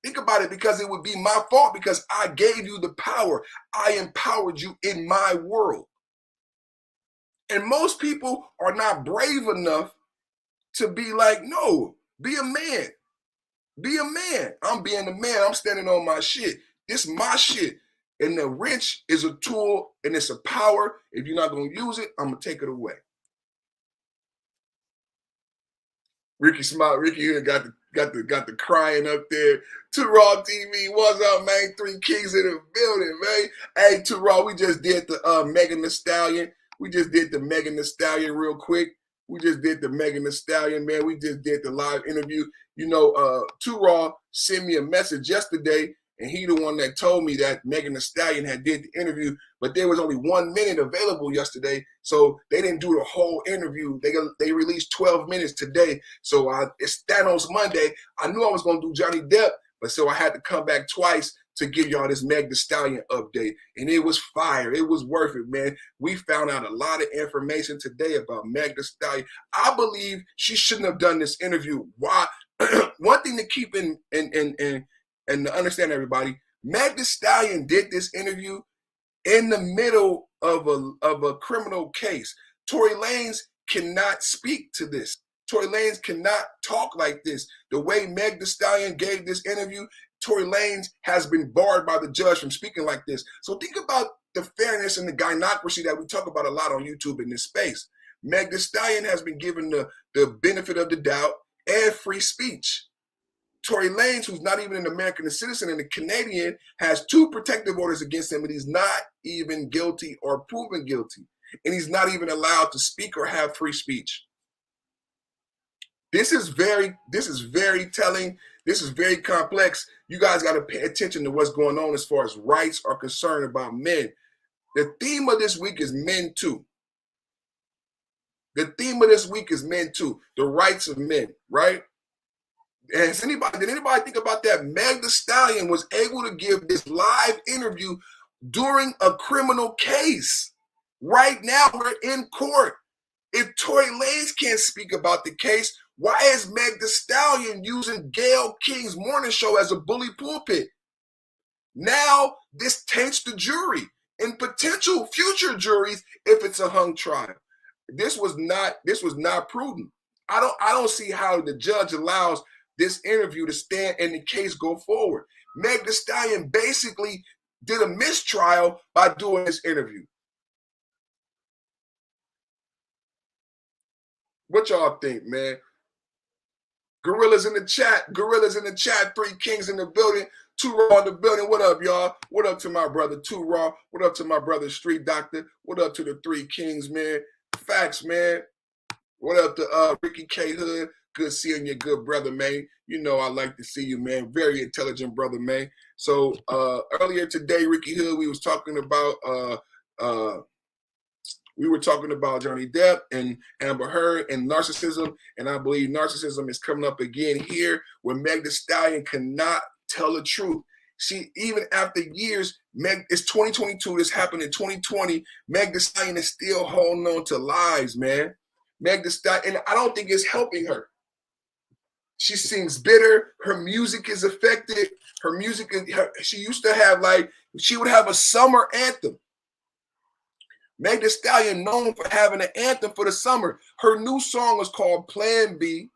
Think about it, because it would be my fault because I gave you the power. I empowered you in my world. And most people are not brave enough to be like, no, be a man. Be a man. I'm being a man. I'm standing on my shit. It's my shit. And the wrench is a tool and it's a power. If you're not going to use it, I'm going to take it away. Ricky Smile, Ricky here got the crying up there. Too Raw TV, what's up, man? 3 Kings in the building, man. Hey, Too Raw, we just did the Megan Thee Stallion. We just did the Megan Thee Stallion real quick. We just did the Megan Thee Stallion, man. We just did the live interview. You know, Too Raw sent me a message yesterday, and he the one that told me that Megan Thee Stallion had did the interview, but there was only 1 minute available yesterday, so they didn't do the whole interview. They released 12 minutes today, so it's Thanos Monday. I knew I was going to do Johnny Depp, but so I had to come back twice to give y'all this Meg Thee Stallion update, and it was fire. It was worth it, man. We found out a lot of information today about Meg Thee Stallion. I believe she shouldn't have done this interview. Why? One thing to keep in and to understand, everybody, Meg Thee Stallion did this interview in the middle of a criminal case. Tory Lanez cannot speak to this. Tory Lanez cannot talk like this. The way Meg Thee Stallion gave this interview, Tory Lanez has been barred by the judge from speaking like this. So think about the fairness and the gynocracy that we talk about a lot on YouTube in this space. Meg Thee Stallion has been given the benefit of the doubt and free speech. Tory Lanez, who's not even an American citizen and a Canadian, has 2 protective orders against him, and he's not even guilty or proven guilty. And he's not even allowed to speak or have free speech. This is very telling. This is very complex. You guys got to pay attention to what's going on as far as rights are concerned about men. The theme of this week is men too. The theme of this week is men too. The rights of men, right? And did anybody think about that? Meg Thee Stallion was able to give this live interview during a criminal case. Right now, we're in court. If Tory Lanez can't speak about the case, why is Meg Thee Stallion using Gayle King's morning show as a bully pulpit? Now, this taints the jury and potential future juries if it's a hung trial. This was not prudent. I don't see how the judge allows this interview to stand and the case go forward. Meg Thee Stallion basically did a mistrial by doing this interview. What y'all think, man? Gorillas in the chat. Gorillas in the chat. 3 Kings in the building. 2 Raw in the building. What up, y'all? What up to my brother 2 Raw? What up to my brother Street Doctor? What up to the 3 Kings, man? Facts, man. What up to Ricky K Hood? Good seeing your good brother, man. You know I like to see you, man. Very intelligent brother, man. So earlier today, Ricky Hood, we was talking about Johnny Depp and Amber Heard and narcissism, and I believe narcissism is coming up again here, where Meg Thee Stallion cannot tell the truth. She, even after years, it's 2022, this happened in 2020, Meg Thee Stallion is still holding on to lies, man. Meg Thee Stallion, and I don't think it's helping her. She seems bitter. Her music is affected. Her music, she used to have she would have a summer anthem. Meg Thee Stallion known for having an anthem for the summer. Her new song is called Plan B.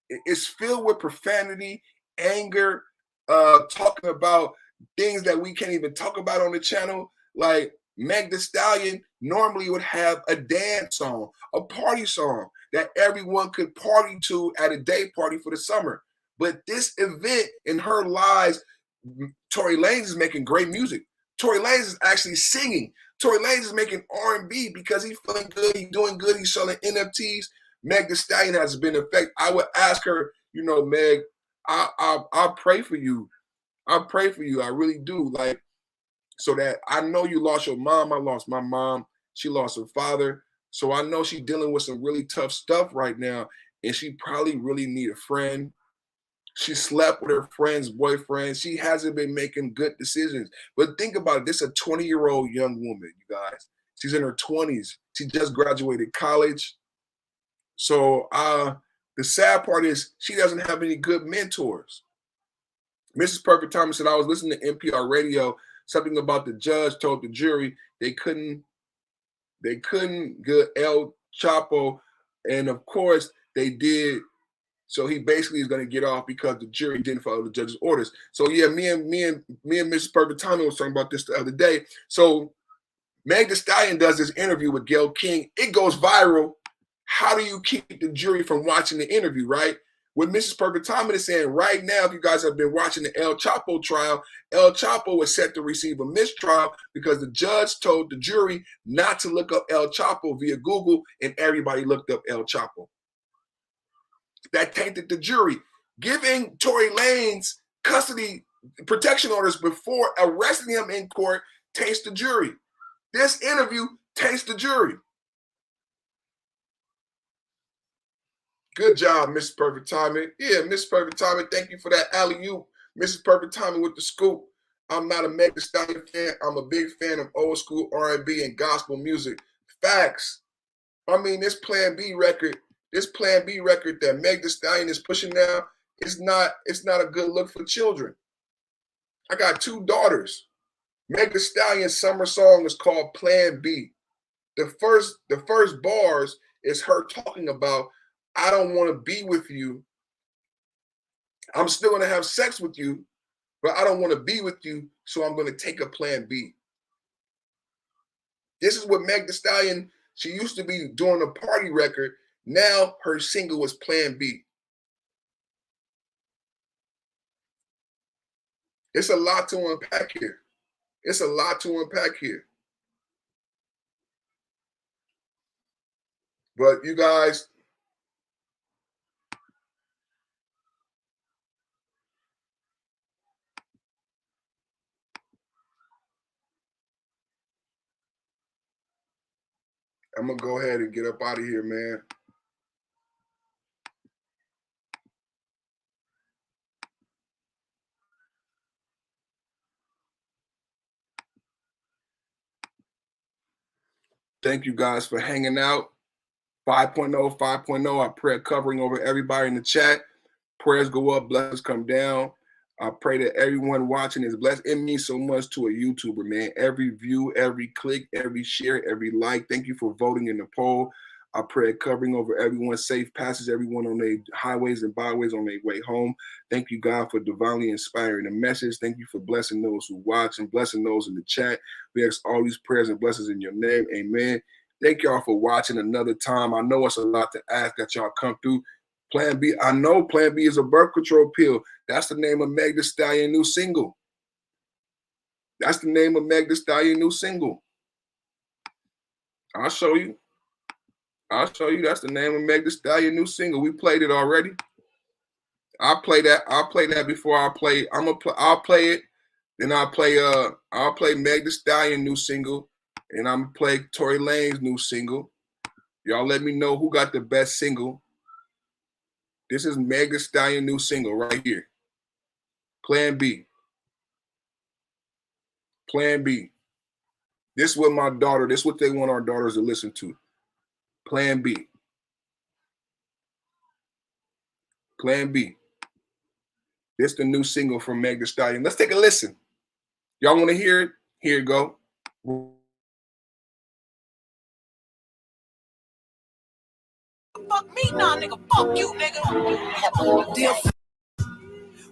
It's filled with profanity, anger, talking about things that we can't even talk about on the channel. Like Meg Thee Stallion normally would have a dance song, a party song that everyone could party to at a day party for the summer. But this event in her lives, Tory Lanez is making great music. Tory Lanez is actually singing. Tory Lanez is making R&B because he's feeling good, he's doing good, he's selling NFTs. Meg Thee Stallion has been affected. I would ask her, you know, Meg, I'll pray for you. I'll pray for you. I really do. Like, so that I know you lost your mom. I lost my mom. She lost her father. So I know she's dealing with some really tough stuff right now. And she probably really need a friend. She slept with her friend's boyfriend. She hasn't been making good decisions. But think about it. This is a 20-year-old young woman, you guys. She's in her 20s. She just graduated college. So the sad part is she doesn't have any good mentors. Mrs. Perfect Thomas said, I was listening to NPR radio. Something about the judge told the jury they couldn't get El Chapo. And of course they did. So he basically is going to get off because the jury didn't follow the judge's orders. So yeah, me and Mrs. Perfect Thomas was talking about this the other day. So Meg Thee Stallion does this interview with Gayle King. It goes viral. How do you keep the jury from watching the interview, right? What Mrs. Perfect Thomas is saying right now, if you guys have been watching the El Chapo trial, El Chapo was set to receive a mistrial because the judge told the jury not to look up El Chapo via Google, and everybody looked up El Chapo. That tainted the jury. Giving Tory Lanez custody protection orders before arresting him in court taints the jury. This interview taints the jury. Good job, Mrs. Perfect Timing. Yeah, Mrs. Perfect Timing, thank you for that alley-oop. Mrs. Perfect Timing with the scoop. I'm not a Meg Thee Stallion fan. I'm a big fan of old school R&B and gospel music. Facts. I mean, this Plan B record that Meg Thee Stallion is pushing now, it's not a good look for children. I got 2 daughters. Meg Thee Stallion's summer song is called Plan B. The first bars is her talking about, I don't want to be with you. I'm still going to have sex with you, but I don't want to be with you, so I'm going to take a Plan B. This is what Meg Thee Stallion, she used to be doing a party record. Now her single was Plan B. It's a lot to unpack here. It's a lot to unpack here. But you guys, I'm going to go ahead and get up out of here, man. Thank you guys for hanging out. 5.0, 5.0. Our prayer covering over everybody in the chat. Prayers go up, blessings come down. I pray that everyone watching is blessed. It means so much to a YouTuber, man. Every view, every click, every share, every like. Thank you for voting in the poll. I pray covering over everyone, safe passage, everyone on their highways and byways on their way home. Thank you, God, for divinely inspiring the message. Thank you for blessing those who watch and blessing those in the chat. We ask all these prayers and blessings in your name. Amen. Thank y'all for watching another time. I know it's a lot to ask that y'all come through. Plan B. I know Plan B is a birth control pill. That's the name of Meg Thee Stallion new single. That's the name of Meg Thee Stallion new single. I'll show you. I'll show you. That's the name of Meg Thee Stallion new single. We played it already. I'll play that. I'll play that before I play. I'll play it. Then I'll play Meg Thee Stallion new single. And I'm gonna play Tory Lanez new single. Y'all let me know who got the best single. This is Meg Thee Stallion new single right here. Plan B. Plan B. This is what my daughter, this is what they want our daughters to listen to. Plan B. Plan B. This is the new single from Meg Thee Stallion. Let's take a listen. Y'all want to hear it? Here you go. Fuck me, nah, nigga. Fuck you, nigga. Deal.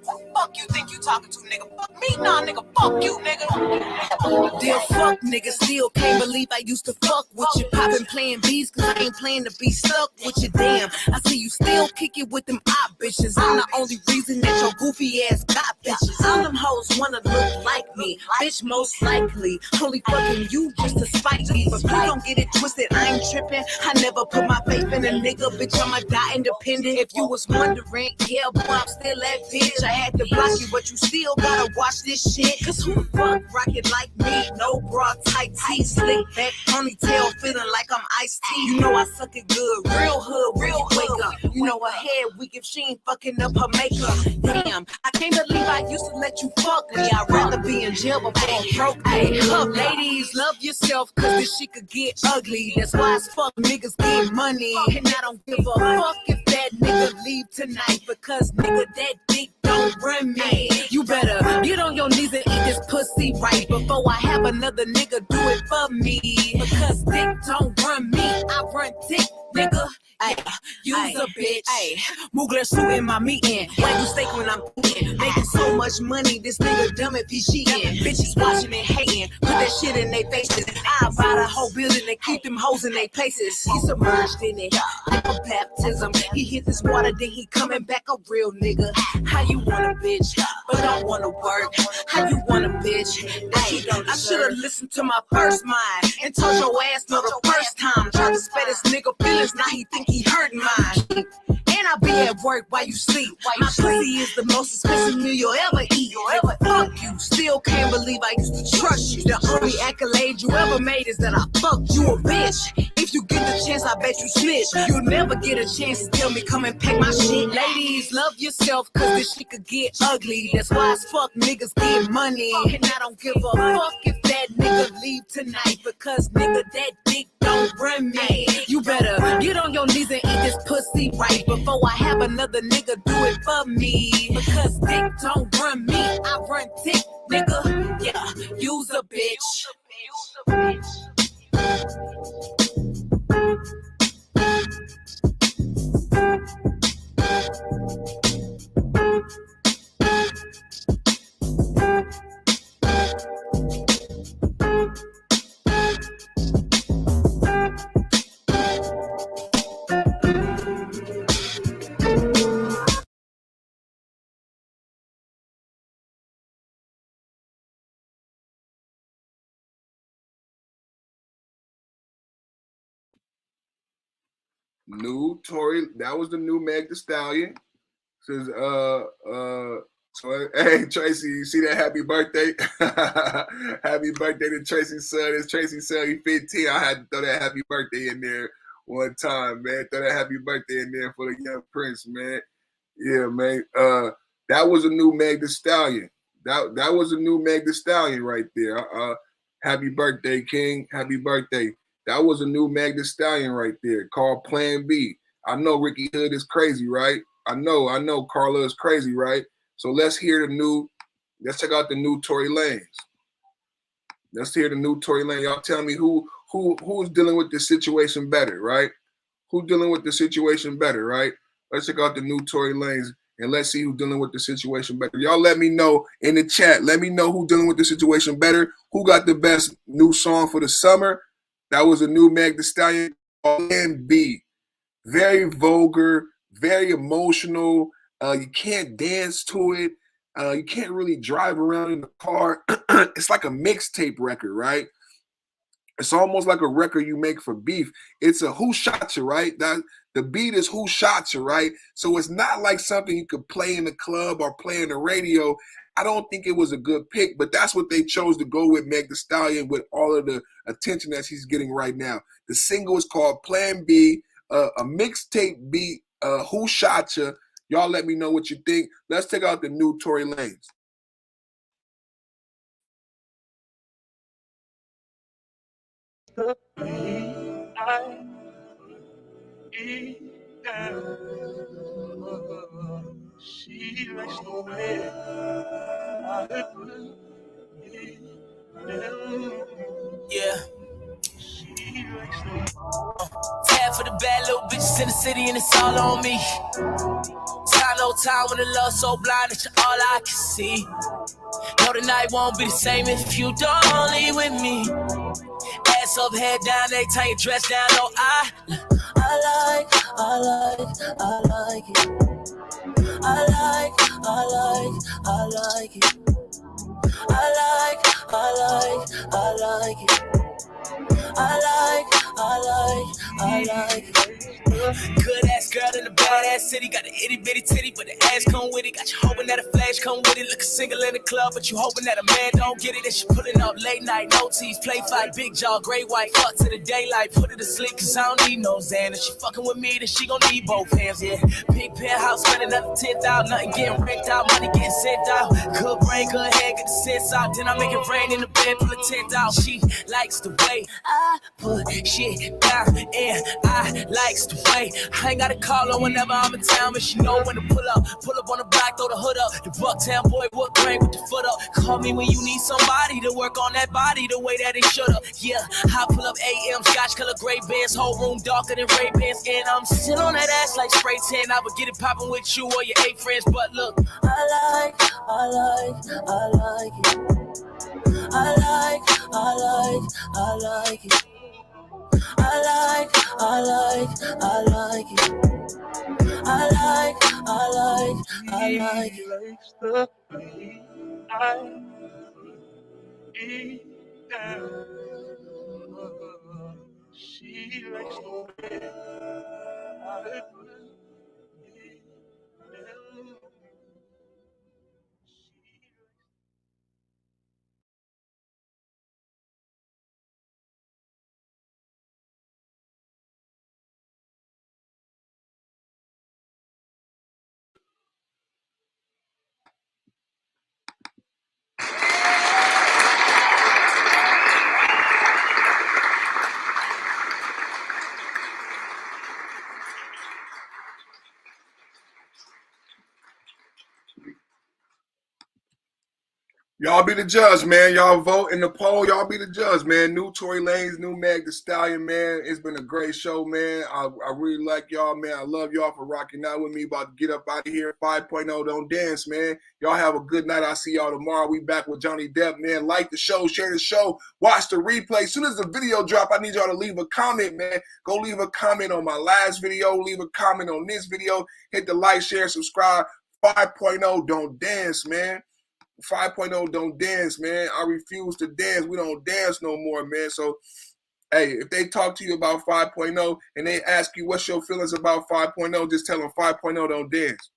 Who the fuck you think you talking to, nigga? Fuck me, nah, nigga. Fuck you, nigga. Dear fuck, nigga. Still can't believe I used to fuck with you. Poppin' playing B's, cause I ain't playing to be stuck with you. Damn, I see you still kicking with them op bitches. I'm the only reason that your goofy ass got bitches. All them hoes wanna look like me. Bitch, most likely. Only fucking you just to spite me. But please don't get it twisted, I ain't tripping. I never put my faith in a nigga, bitch. I'ma die independent. If you was wondering, yeah, boy, I'm still that bitch. I had to block you, but you still gotta watch this shit. Cause who the fuck rockin' like me? No bra, tight tee, slick back, ponytail, feeling like I'm iced tea. You know I suck it good, real hood, real wake up. You know her head weak if she ain't fucking up her makeup. Damn, I can't believe I used to let you fuck me. I'd rather be in jail before I'm broke. Hey, look, ladies, love yourself, cause this shit could get ugly. That's why as fuck niggas get money. And I don't give a fuck if that nigga leave tonight, because nigga, that dick don't run me. You better get on your knees and eat this pussy right before I have another nigga do it for me. Because dick don't run me, I run dick, nigga. Ay, you's a bitch. Ay, Mugler suit in my meeting. Why you steak when I'm eating? Making so much money, this nigga dumb if he cheating. Bitches watching and hating, put that shit in their faces. I buy the whole building and keep them hoes in their places. He submerged in it like a baptism. He hit this water, then he coming back a real nigga. How you want a bitch, but don't wanna work? How you want a bitch? Ay, I should've listened to my first mind and told your ass no the first time. Tried to spare this nigga feelings, now he think he hurting mine. And I be at work while you sleep. My pussy is the most expensive meal you'll ever eat. Fuck you, still can't believe I used to trust you. The only accolade you ever made is that I fucked you a bitch. If you get the chance, I bet you snitch. You'll never get a chance to tell me come and pack my shit. Ladies, love yourself, cause this shit could get ugly. That's why as fuck niggas get money. And I don't give a fuck if that nigga leave tonight, because nigga, that dick don't run me. You better get on your knees and eat this pussy right before I have another nigga do it for me. Because dick don't run me, I run dick, nigga. Yeah, you's a bitch. New Tory, that was the new Meg Thee Stallion. Says, so hey Tracy, you see that happy birthday? Happy birthday to Tracy's son. It's Tracy's son, he's 15. I had to throw that happy birthday in there one time, man. Throw that happy birthday in there for the young prince, man. Yeah, man. That was a new Meg Thee Stallion. That was a new Meg Thee Stallion right there. Happy birthday, King. Happy birthday. That was a new Meg Thee Stallion right there called Plan B. I know Ricky Hood is crazy, right? I know Carla is crazy, right? So let's check out the new Tory Lanez. Let's hear the new Tory Lanez. Y'all tell me who's dealing with this situation better, right? Who's dealing with the situation better, right? Let's check out the new Tory Lanez and let's see who's dealing with the situation better. Y'all let me know in the chat. Let me know who's dealing with the situation better. Who got the best new song for the summer? That was a new Meg Thee Stallion. Plan B. Very vulgar, very emotional. You can't dance to it. You can't really drive around in the car. It's like a mixtape record, right? It's almost like a record you make for beef. It's a who shot you, right? That the beat is who shot you, right? So it's not like something you could play in the club or play in the radio. I don't think it was a good pick, but that's what they chose to go with Meg Thee Stallion with all of the attention that she's getting right now. The single is called Plan B, a mixtape beat, Who Shot Ya? Y'all let me know what you think. Let's check out the new Tory Lanez. The way I eat down. She likes the way I put it down. Yeah. She likes the Tab for the bad little bitches in the city and it's all on me. Time no time when the love so blind that you're all I can see. No, the night won't be the same if you don't leave with me. Ass up, head down, they tie your dress down, no I like it. I like it. I like it. I like it. I like it. I like it. Good ass girl in the bad ass city. Got an itty bitty titty, but the ass come with it. Got you hoping that a flash come with it. Looking single in the club, but you hoping that a man don't get it. And she pulling up late night, no tees, play fight, big jaw, gray white, fuck to the daylight. Put her to sleep, cause I don't need no Xan. If she fucking with me, then she gon' need both hands, yeah. Big penthouse, spend another 10,000. Nothing getting wrecked out, money getting sent out. Good brain, good head, get the sense out. Then I make it rain in the bed, pull a tent out. She likes the way I put shit down, and I likes the way I ain't gotta call her whenever I'm in town, but she know when to pull up on the block, throw the hood up. The Bucktown boy, what grain with the foot up. Call me when you need somebody to work on that body the way that it should up. Yeah, I pull up AM, scotch color gray bands, whole room darker than Ray Bans, and I'm sitting on that ass like spray tan. I would get it popping with you or your 8 friends, but look, I like it. I like it. I like it. I like it. I like it. I like it. I like it. I like it. I like it. I like it. I like it. I like it. likes the way I eat down. She likes the way I put it down. Y'all be the judge, man. Y'all vote in the poll. Y'all be the judge, man. New Tory Lanez, new Meg Thee Stallion, man. It's been a great show, man. I really like y'all, man. I love y'all for rocking out with me. About to get up out of here. 5.0 Don't Dance, man. Y'all have a good night. I'll see y'all tomorrow. We back with Johnny Depp, man. Like the show, share the show, watch the replay. As soon as the video drop, I need y'all to leave a comment, man. Go leave a comment on my last video. Leave a comment on this video. Hit the like, share, subscribe. 5.0 Don't Dance, man. 5.0 Don't Dance, man. I refuse to dance. We don't dance no more, man. So, hey, if they talk to you about 5.0 and they ask you what's your feelings about 5.0, just tell them 5.0 don't dance.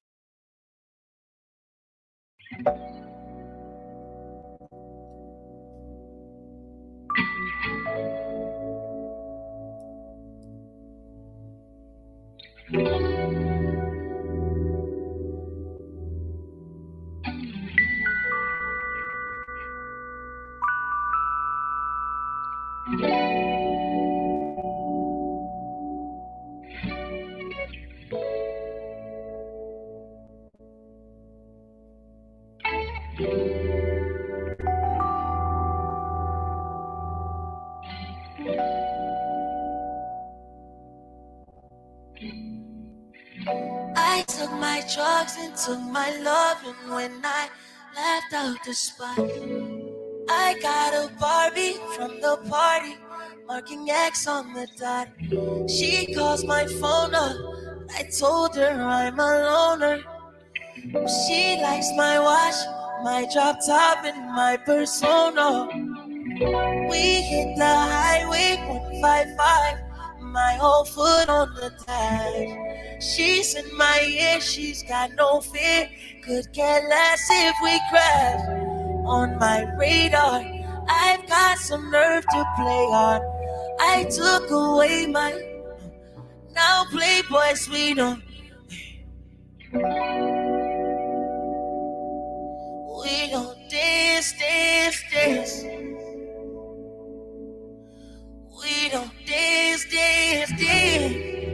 I took my drugs and took my love, and when I left out the spot, I got a Barbie from the party, marking X on the dot. She calls my phone up I told her I'm a loner. She likes my watch, my drop top, and my persona. We hit the highway 155, my whole foot on the dash. She's in my ear, she's got no fear. Could care less if we crash. On my radar, I've got some nerve to play on. I took away my now Playboy sweet on. We gon' dance, dance, dance. We don't dance, dance, dance.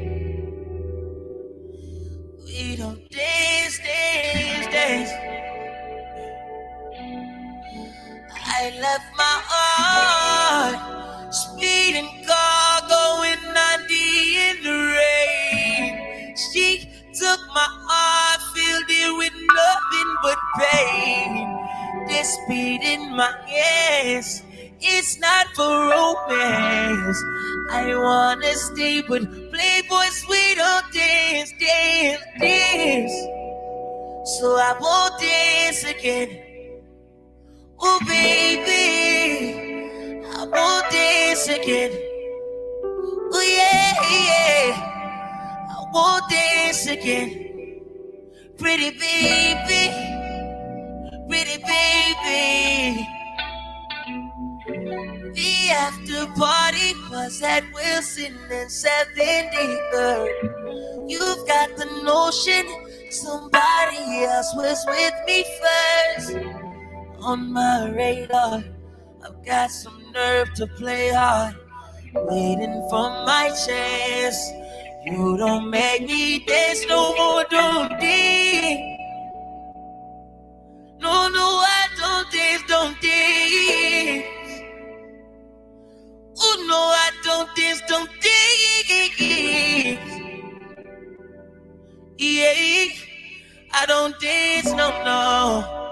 We don't dance, dance, dance. I left my heart speeding car going 90 in the rain. She took my heart, filled it with nothing but pain. This beat in my ass, it's not for romance. I wanna stay, but Playboys, we don't dance, dance, dance. So I won't dance again. Oh baby, I won't dance again. Oh yeah, yeah, I won't dance again. Pretty baby, pretty baby. The after party was at Wilson and 73rd. You've got the notion somebody else was with me first. On my radar, I've got some nerve to play hard, waiting for my chance. You don't make me dance no more, don't dance. No, no, I don't dance, don't dance. Oh no, I don't dance, don't dance. Yeah, I don't dance, no, no.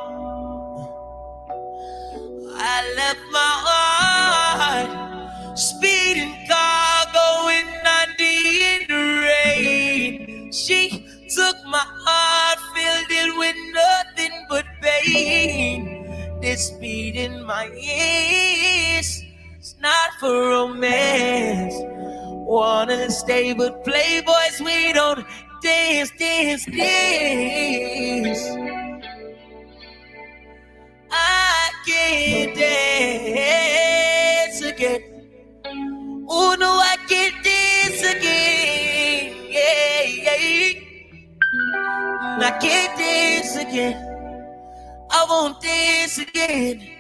I left my heart speeding car going 90 in the rain. She took my heart, filled it with nothing but pain. This beat in my ears, it's not for romance. Wanna stay, but Playboys, we don't dance, dance, dance. I can't dance again. Oh no, I can't dance again. Yeah, yeah. I can't dance again. I won't dance again.